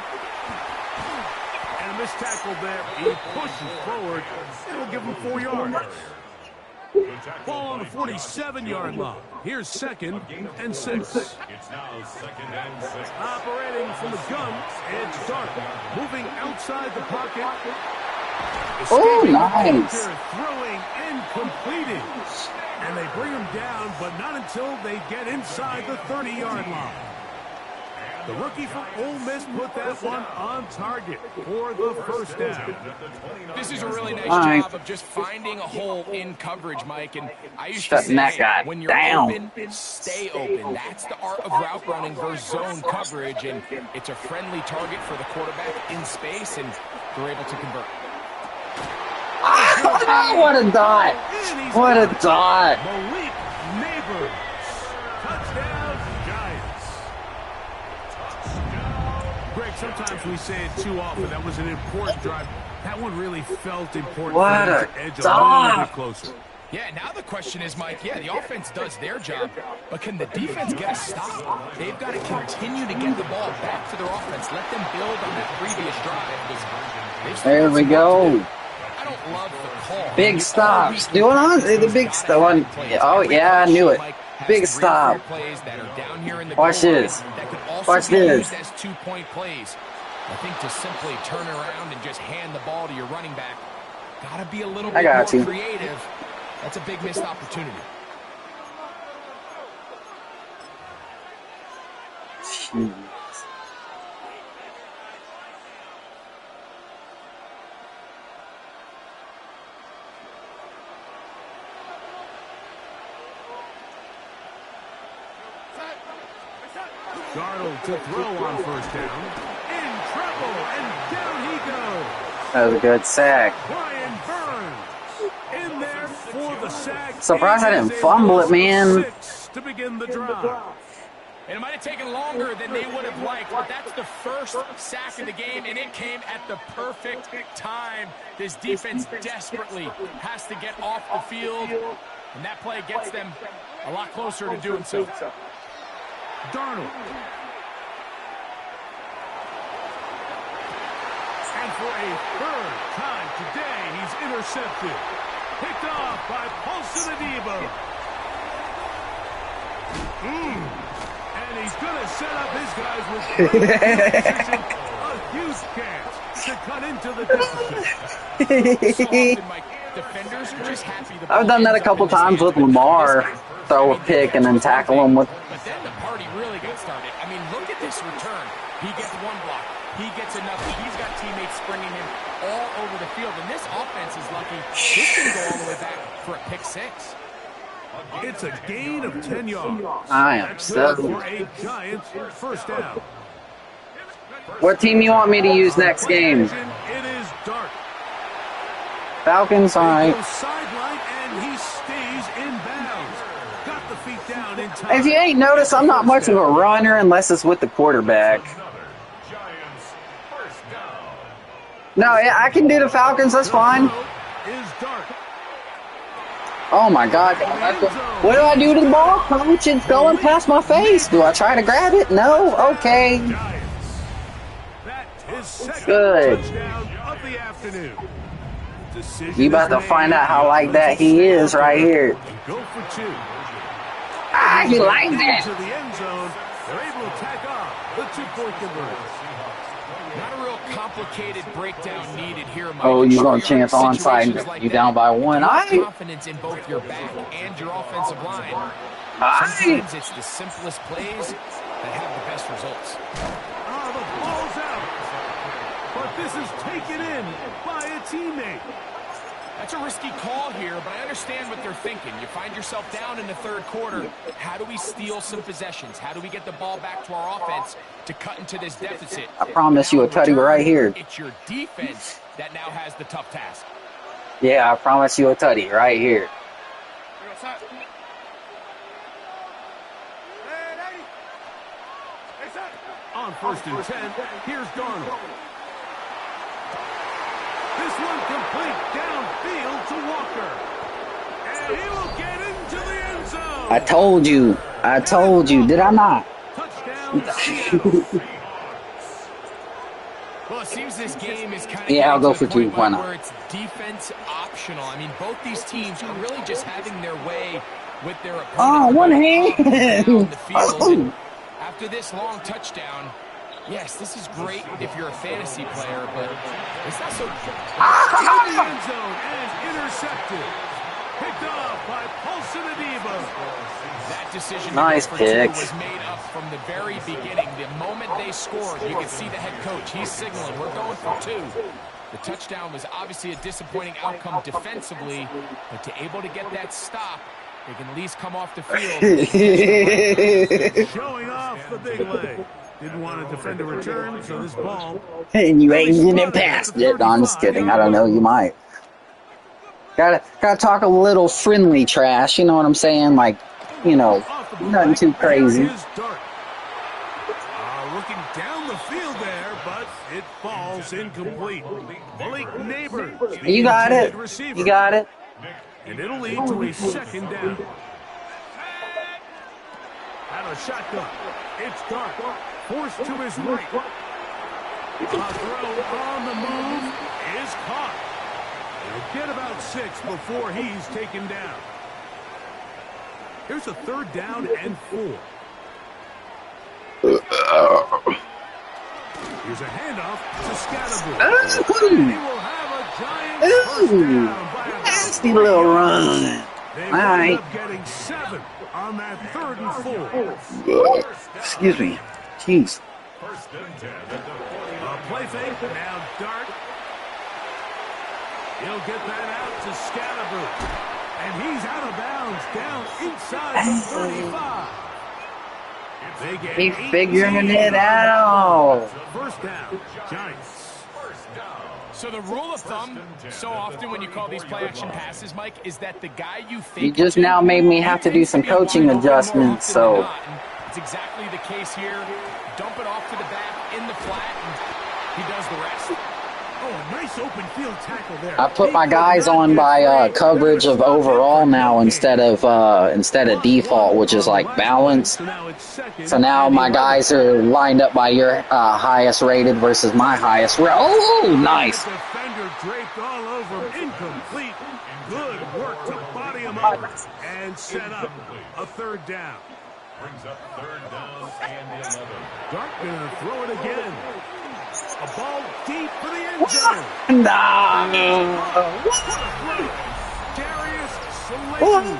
C: And a missed tackle there. He pushes forward. It'll give him 4 yards. Ball on the 47-yard line. Here's 2nd and 6.
E: It's now 2nd and 6.
C: Operating from the gun, it's Dart. Moving outside the pocket.
A: Oh,
C: Escaping
A: nice.
C: danger, throwing and completing. And they bring him down, but not until they get inside the 30-yard line. The rookie from Ole Miss put that one on target for the first down.
F: This is a really nice job of just finding a hole in coverage, Mike. And I used to
A: Shutting that
F: say,
A: guy
F: when you're
A: down.
F: open, stay open. That's the art of route running versus zone coverage. And it's a friendly target for the quarterback in space, and they're able to convert.
A: What a dot! What a dot!
C: Malik Neighbors. Touchdown, Giants. Greg, sometimes we say it too often. That was an important drive. That one really felt important.
A: What
C: for them
A: a
C: to edge
A: dot.
C: a little bit closer.
F: Yeah, now the question is, Mike, yeah, the offense does their job, but can the defense get a stop? They've got to continue to get the ball back to their offense. Let them build on that previous drive.
A: There we go.
F: I don't love the call.
A: Big stops. Doing on the big stop. Oh yeah, I knew it. Big stop. Watch this. Watch this.
F: As 2-point plays. I think to simply turn around and just hand the ball to your running back, gotta be a little bit more creative. That's a big missed opportunity.
A: Jeez.
C: Darnold to throw on first down. In trouble, and down he goes.
A: That was a good sack.
C: Brian Burns in there for the sack.
A: Surprised I didn't fumble it, man.
C: 6 to begin the drive.
F: And it might have taken longer than they would have liked, but that's the first sack of the game, and it came at the perfect time. This defense desperately has to get off the field, and that play gets them a lot closer to doing so.
C: Darnold. And for a third time today, he's intercepted. Picked off by Paulson Adebo. And he's going to set up his guys with great precision. A huge chance to cut into the deficit.
F: Defenders are just happy.
A: I've done that a couple times with Lamar. Throw a pick and then tackle him with.
F: But then the party really gets started. I mean, look at this return. He gets one block. He gets another. He's got teammates springing him all over the field. And this offense is lucky. This can go all the way back for a pick six.
C: It's a gain of 10 yards.
A: I am so.
C: For a Giants first down.
A: What team you want me to use next game?
C: It is Dart.
A: Falcons, all right.
C: Sideline and he stays in bounds. Got the feet down in time.
A: If you ain't noticed, I'm not much of a runner unless it's with the quarterback. No, I can do the Falcons. That's fine.
C: Is Dart.
A: Oh my God! What do I do to the ball, coach? It's going past my face. Do I try to grab it? No. Okay.
C: That's his second
A: Good.
C: touchdown of the afternoon. Decision
A: You about to find out how like that he is right here.
C: Go for two.
A: Ah, you like that?
C: To the end zone, they're able to tack on the 2-point conversion.
F: Not a real complicated breakdown needed here, Mike.
A: Oh, you're gonna chance
F: Situations
A: onside.
F: like
A: You
F: that,
A: down by one.
F: you have
A: I.
F: confidence in both your back and your offensive line.
A: I.
F: Sometimes it's the simplest plays that have the best results.
C: Oh, the ball's out. But this is taken in by a teammate.
F: That's a risky call here, but I understand what they're thinking. You find yourself down in the third quarter. How do we steal some possessions? How do we get the ball back to our offense to cut into this deficit?
A: I promise you a tutty right here.
F: It's your defense that now has the tough task.
A: Yeah, I promise you a tutty right here.
C: On 1st and 10, here's Darnold. This one complete downfield to Walker. And he will get into the end zone.
A: I told you. I told you. Did I not?
C: Touchdown.
F: Well, it seems this game is kind of
A: Yeah, I'll go for two. Why not?
F: where it's defense optional. I mean, both these teams are really just having their way with their opponent.
A: Oh, one hand.
F: Down the field.
A: Oh.
F: And after this long touchdown, yes, this is great if you're a fantasy player, but it's not so
C: In the end zone and intercepted. Picked off by Paulson Adebo.
F: That decision
A: Nice
F: to go for two
A: pick.
F: was made up from the very beginning. The moment they scored, you could see the head coach. He's signaling, we're going for two. The touchdown was obviously a disappointing outcome defensively, but to able to get that stop, they can at least come off the field.
C: Showing off the big leg. Didn't want to defend a return, so this ball.
A: And you ain't getting past it. No, I'm just kidding. I don't know. You might. Gotta talk a little friendly trash. You know what I'm saying? Like, you know, nothing too crazy.
C: Here's Dart. Looking down the field there, but it falls incomplete. Malik Neighbors.
A: You got it. You got it.
C: And it'll lead to a second down. Out of shotgun. It's Dart. Forced to his right. A throw on the move is caught. He'll get about 6 before he's taken down. Here's a 3rd down and 4. Here's a handoff to Scatterbury. He will have a giant first down by about
A: Nasty little run.
C: They
A: All
C: will
A: right.
C: end up getting 7 on that 3rd and 4.
A: Excuse me. Jeez.
E: First and 10 at the 40.
C: A play fake, now Dart. He'll get that out to Scatterbury. And he's out of bounds, down inside the 35. They get
A: He's
C: 18
A: figuring it out.
C: First down, Giants.
F: So the rule of thumb, so often when you call these play-action passes, Mike, is that the guy you think
A: You just now made me have to do some coaching adjustments, so
F: exactly the case here. Dump it off to the back in the flat, and he does the rest.
C: Oh, a nice open field tackle there.
A: I put my guys on by coverage of overall now instead of default, which is like balanced. So now my guys are lined up by your highest rated versus my highest. Oh, nice.
C: Defender draped all over him. Incomplete. Good work to body him up and set up a third down.
E: Brings up third down and 11.
C: Dart gonna throw it again. A ball deep for the end zone. Darius Slayton.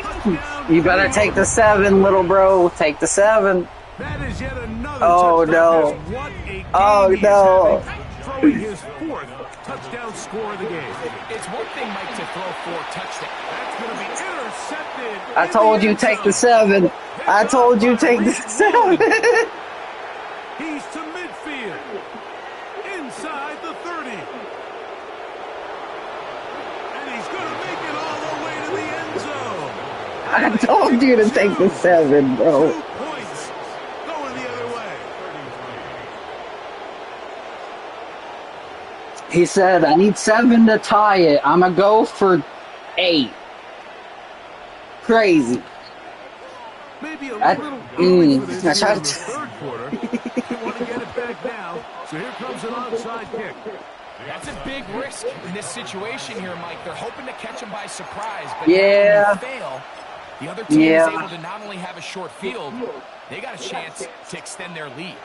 C: Touchdown.
A: You better take the 7, little bro. Take the 7.
C: That is yet another
A: Oh,
C: touchdown
A: no.
C: pass. What a game
A: Oh,
C: he is
A: no.
C: having, throwing his 4th touchdown score of the game.
F: It's one thing, Mike, to throw 4 touchdowns.
C: That's going to be intercepted.
A: I told you take the 7. I told you take the 7.
C: He's to midfield. Inside the 30. And he's going to make it all the way to the end zone.
A: I told you to take the 7, bro.
C: 2 points going the other way.
A: He said, I need 7 to tie it. I'm going to go for 8. Crazy.
C: Maybe a little early for this
A: that's
C: here in
A: right.
C: the third quarter. They want to get it back now. So here comes an onside kick.
F: That's a big risk in this situation here, Mike. They're hoping to catch him by surprise, but
A: Yeah.
F: when they fail, the other team is able to not only have a short field, they got a chance to extend their lead.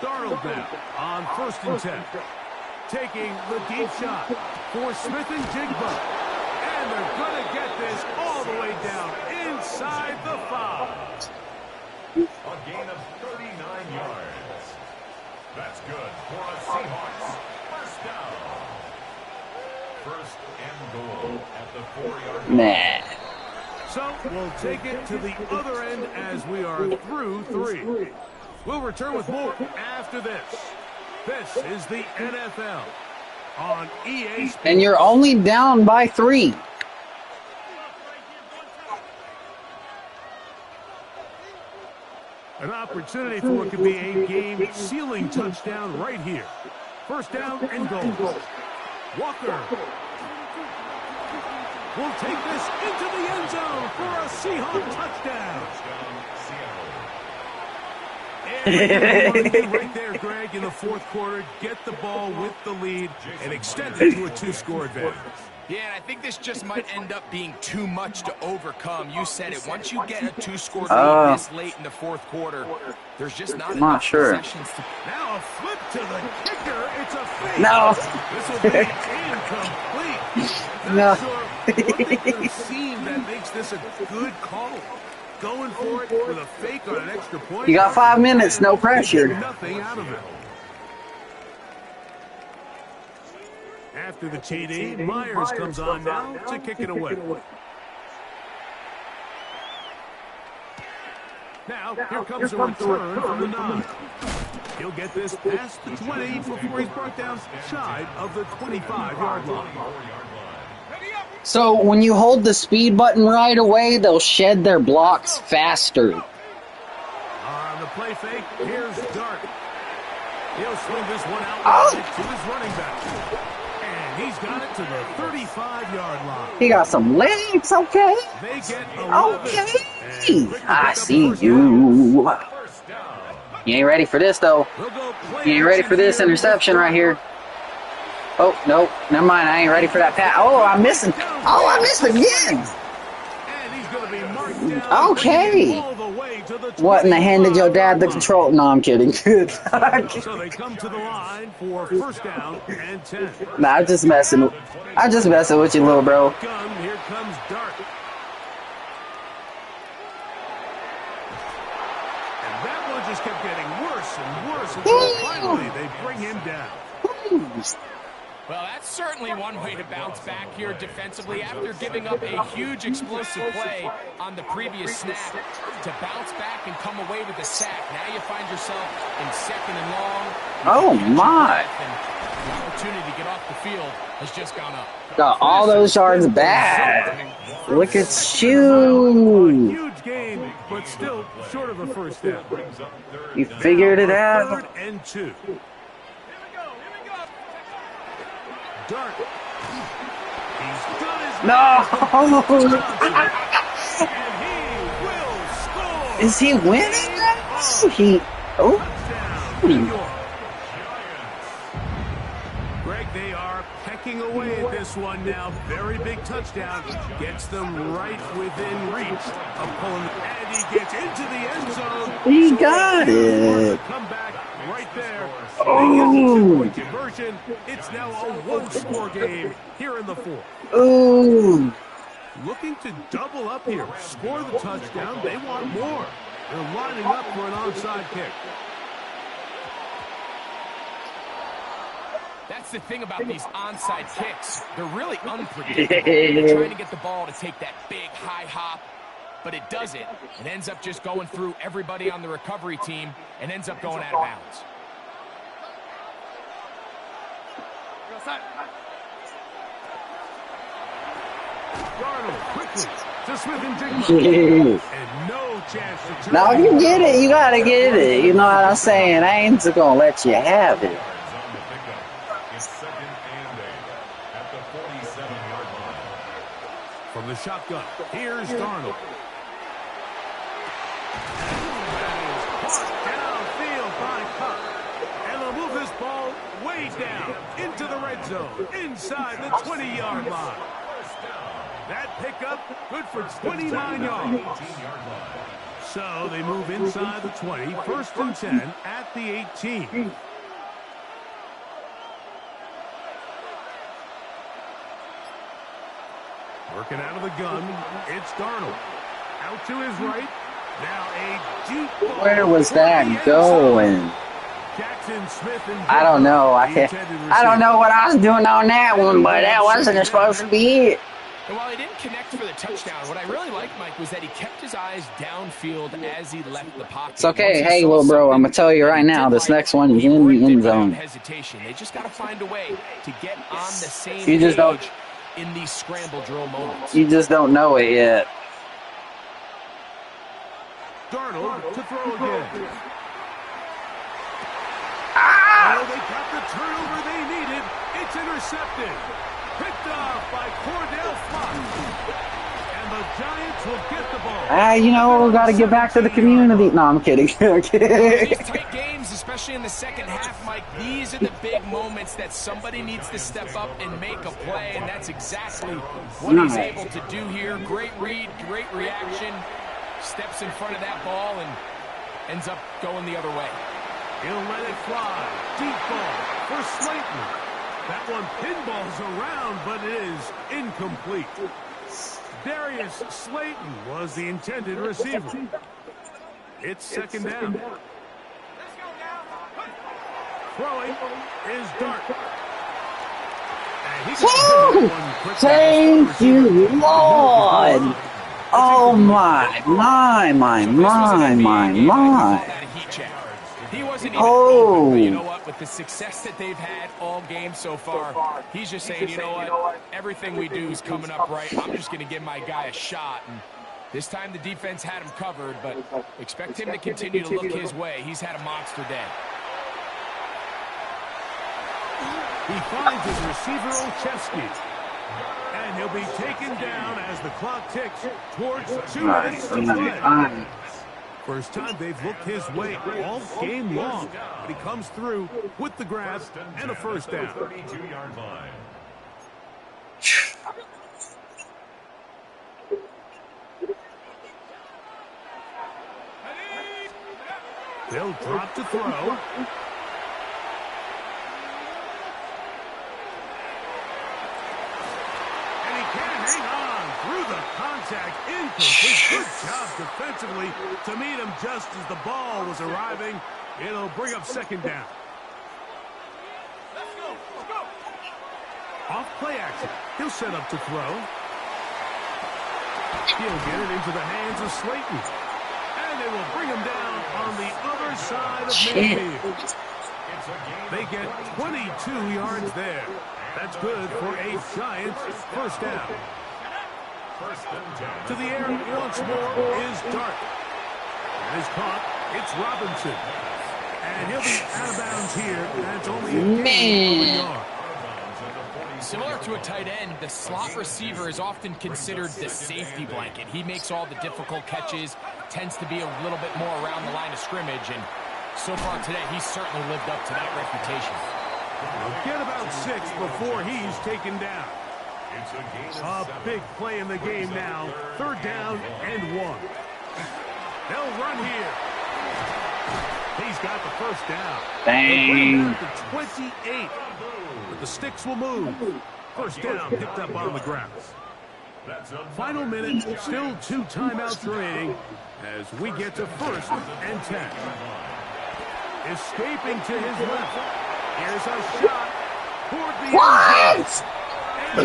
C: Darnold now on 1st and 10. Taking the deep shot for Smith and Jigba. And they're going to get this all the way down inside the 5.
E: A gain of 39 yards. That's good for a Seahawks first down. First and goal at the 4-yard line.
A: Nah.
C: So we'll take it to the other end as we are through 3. We'll return with more after this. This is the NFL on EA Sports.
A: And you're only down by 3.
C: An opportunity for what could be a game-sealing touchdown right here. First down and goal. Walker will take this into the end zone for a Seahawks touchdown. And what you want to do right there, Greg, in the 4th quarter, get the ball with the lead and extend it to a 2-score advantage.
F: Yeah, and I think this just might end up being too much to overcome. You said it. Once you get a 2-score lead this late in the 4th quarter, there's just not enough possessions to...
C: Now a flip to the kicker. It's a fake.
A: No.
C: This will be incomplete.
A: No.
C: Not sure what they could have seen that makes this a good call. Going for it with a fake on an extra point.
A: You got 5 minutes, no pressure.
C: Nothing out of it. After the TD, Myers comes on now to kick it away. Now, here comes a return from the 9. He'll get this past the 20 before he's brought down shy of the 25-yard line.
A: So when you hold the speed button right away, they'll shed their blocks faster.
C: On the play fake, here's Dart. He'll swing this one out to his running back. And he's got it to the 35-yard line.
A: He got some legs, okay?
C: They get 11.
A: Okay. I see you. You ain't ready for this, though. You ain't ready for this interception right here. Oh, no. Never mind. I ain't ready for that pass. Oh, I'm missing. Oh, I missed again.
C: And he's going to be marked down.
A: Okay.
C: All the way to the
A: What in the hand did your dad the control? No, I'm kidding. Good.
C: So they come to the line for first down and 10.
A: Nah, I'm just messing with you, little bro.
C: Gun, here comes Dart. And that one just kept getting worse and worse until finally they bring him down.
F: Well, that's certainly one way to bounce back here defensively after giving up a huge explosive play on the previous snap. To bounce back and come away with a sack. Now you find yourself in 2nd and long.
A: Oh, my.
F: The opportunity to get off the field has just gone up.
A: Got all those yards back. Look at you.
C: Huge game, but still short of a first down.
A: You figured it out.
C: 3rd and 2. Dart. He's done his
A: No.
C: and he will score.
A: Is he winning?
C: Touchdown, New York. Greg, they are pecking away at this one now. Very big touchdown. Gets them right within reach of pulling. And he gets into the end zone.
A: He got it.
C: Come back right there.
A: Oh.
C: Conversion. It's now a one-score game here in the 4th.
A: Ooh.
C: Looking to double up here. Score the touchdown. They want more. They're lining up for an onside kick.
F: That's the thing about these onside kicks. They're really unpredictable. You're trying to get the ball to take that big high hop, but it doesn't. It ends up just going through everybody on the recovery team and ends up going out of bounds.
C: Darnold quickly to Smith and Jigma. And no chance to turn.
A: Now, if you get it, you got to get it. You know what I'm saying? I ain't going to let you have it.
E: It's 2nd and 8 at the 47-yard line.
C: From the shotgun, here's Darnold. Downfield by Cook. And they'll move this ball way down into the red zone, inside the 20-yard line. That pickup, good for 29 yards. So they move inside the 20, 1st and 10 at the 18. Working out of the gun, it's Darnold. Out to his right. Now a deep ball.
A: Where was that going?
C: Jackson Smith and
A: I don't know. I don't know what I was doing on that one, but that wasn't supposed to be it.
F: And while he didn't connect for the touchdown, what I really liked, Mike, was that he kept his eyes downfield as he left the pocket.
A: It's okay. Hey, little bro, I'm going to tell you right now, this next one is in the end zone.
F: Hesitation. They just got to find a way to get on the same
A: You just don't.
F: page in these scramble drill moments.
A: You just don't know it yet.
C: Darnold to throw again.
A: Ah!
C: Oh, they got the turnover they needed. It's intercepted. Picked off by Cordell Fox. And the Giants will get the ball.
A: You know, we got to get back to the community. No, I'm kidding.
F: These tight games, especially in the second half, Mike, these are the big moments that somebody needs to step up and make a play, and that's exactly what he's able to do here. Great read, great reaction. Steps in front of that ball and ends up going the other way.
C: He'll let it fly. Deep ball for Slayton. That one pinballs around, but it is incomplete. Darius Slayton was the intended receiver. It's 2nd down. Throwing is Dart. And he
A: Woo! Thank you, Lord. Oh, my.
F: He wasn't even
A: Oh.
F: open, but you know what? With the success that they've had all game so far, he's just saying, you know what? Everything we do is coming up right. I'm just going to give my guy a shot. And this time the defense had him covered, but expect him to continue to look his way. He's had a monster day.
C: He finds his receiver, Olszewski. And he'll be taken down as the clock ticks towards 2 minutes to play. First time they've looked his way all game long. But he comes through with the grab and a first down.
E: 32-yard line.
C: They'll drop to throw. And he can hang on through the contact. Incomplete. Good job defensively to meet him just as the ball was arriving. It'll bring up 2nd down. Off play action. He'll set up to throw. He'll get it into the hands of Slayton. And they will bring him down on the other side of midfield. They get 22 yards there. That's good for a Giants first down. To the air once more is Dart. And is caught. It's Robinson. And he'll be out of bounds here. That's only a gain of a yard.
F: Similar to a tight end, the slot receiver is often considered the safety blanket. He makes all the difficult catches, tends to be a little bit more around the line of scrimmage, and so far today, he's certainly lived up to that reputation.
C: We'll get about 6 before he's taken down. A big play in the game now. 3rd down and 1. They'll run here. He's got the first down.
A: Dang.
C: To 28. But the sticks will move. First down picked up on the ground. Final minute, still 2 timeouts remaining as we get to 1st and 10. Escaping to his left. Here's a shot toward the end zone.
A: What?
C: They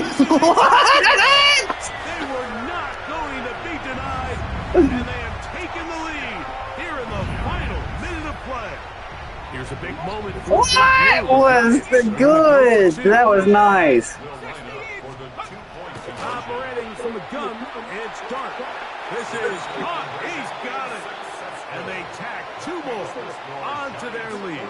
C: were not going to be denied, and they have taken the lead here in the final minute of play. Here's a big moment for
A: What was the good? That was nice.
C: Operating from the gun, it's Dart. This is caught. He's got it. And they tack 2 more onto their lead.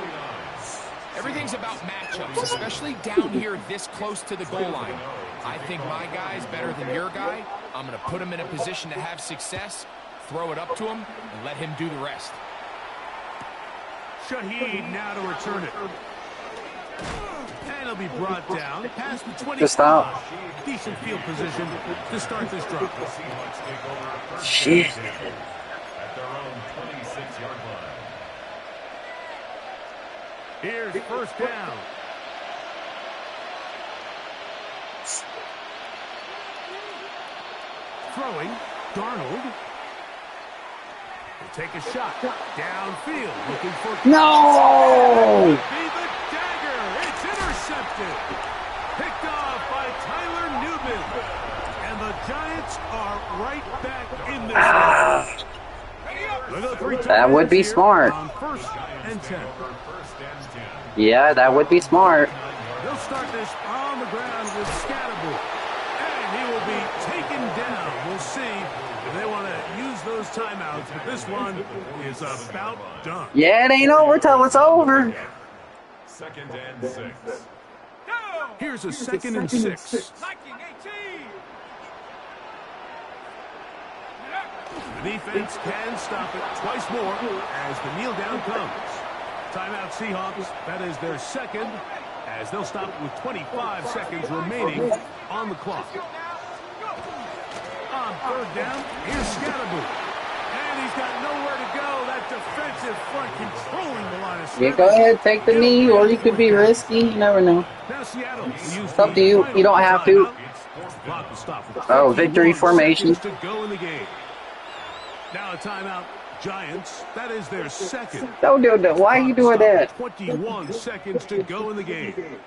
F: Everything's about matchups, especially down here this close to the goal line. I think my guy's better than your guy. I'm going to put him in a position to have success, throw it up to him, and let him do the rest.
C: Shaheed now to return it. And he'll be brought down past the 20.
A: Just out.
C: Decent field position to start this drive.
A: Shit.
E: At their own 26-yard line.
C: Here's first down. Throwing, Darnold. Will take a shot. Downfield, looking for...
A: No!
C: Be the dagger. It's intercepted. Picked off by Tyler Newman. And the Giants are right back in this one.
A: That would be smart.
C: On 1st and 10.
A: Yeah, that would be smart.
C: They'll start this on the ground with Scatterbull. And he will be taken down. We'll see if they want to use those timeouts. But this one is about done.
A: Yeah, it ain't over till it's over.
E: 2nd and 6.
C: Here's a 2nd and 6. The defense can stop it twice more as the kneel down comes. Timeout Seahawks. That is their 2nd as they'll stop it with 25 seconds remaining on the clock. On 3rd down, here's Scatterbull. And he's got nowhere to go. That defensive front controlling the line of scrimmage.
A: Yeah, go ahead, take the knee, or you could be risky. You never know.
C: Now Seattle.
A: It's up to you. You don't have to. Oh, victory formation.
C: To go in the game. Now a timeout. Giants. That is their 2nd.
A: Don't do that. Why are you doing that?
C: 21 seconds to go in the game.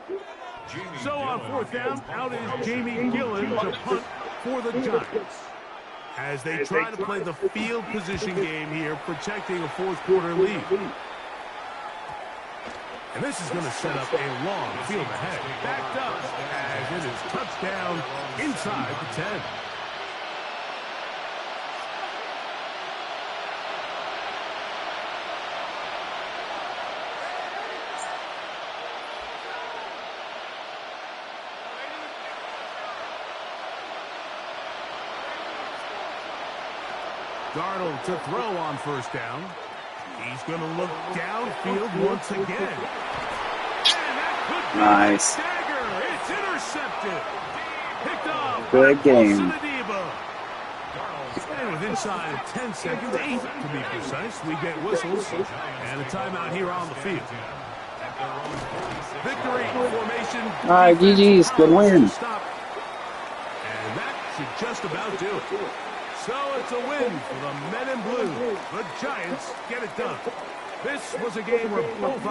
C: So on 4th down, out is Jamie Gillen to punt for the Giants. As they try to play the field position game here, protecting a 4th quarter lead. And this is going to set up a long field ahead. Backed up as it is touchdown inside the 10. Darnold to throw on 1st down. He's going to look downfield once again. And that could be
A: Nice.
C: a dagger. It's intercepted. Picked off.
A: Good game.
C: And with inside of 10 seconds, 8 to be precise, we get whistles and a timeout here on the field. Victory formation.
A: All right, GG's. Good win.
C: And that should just about do it. So it's a win for the men in blue. The Giants get it done. This was a game where both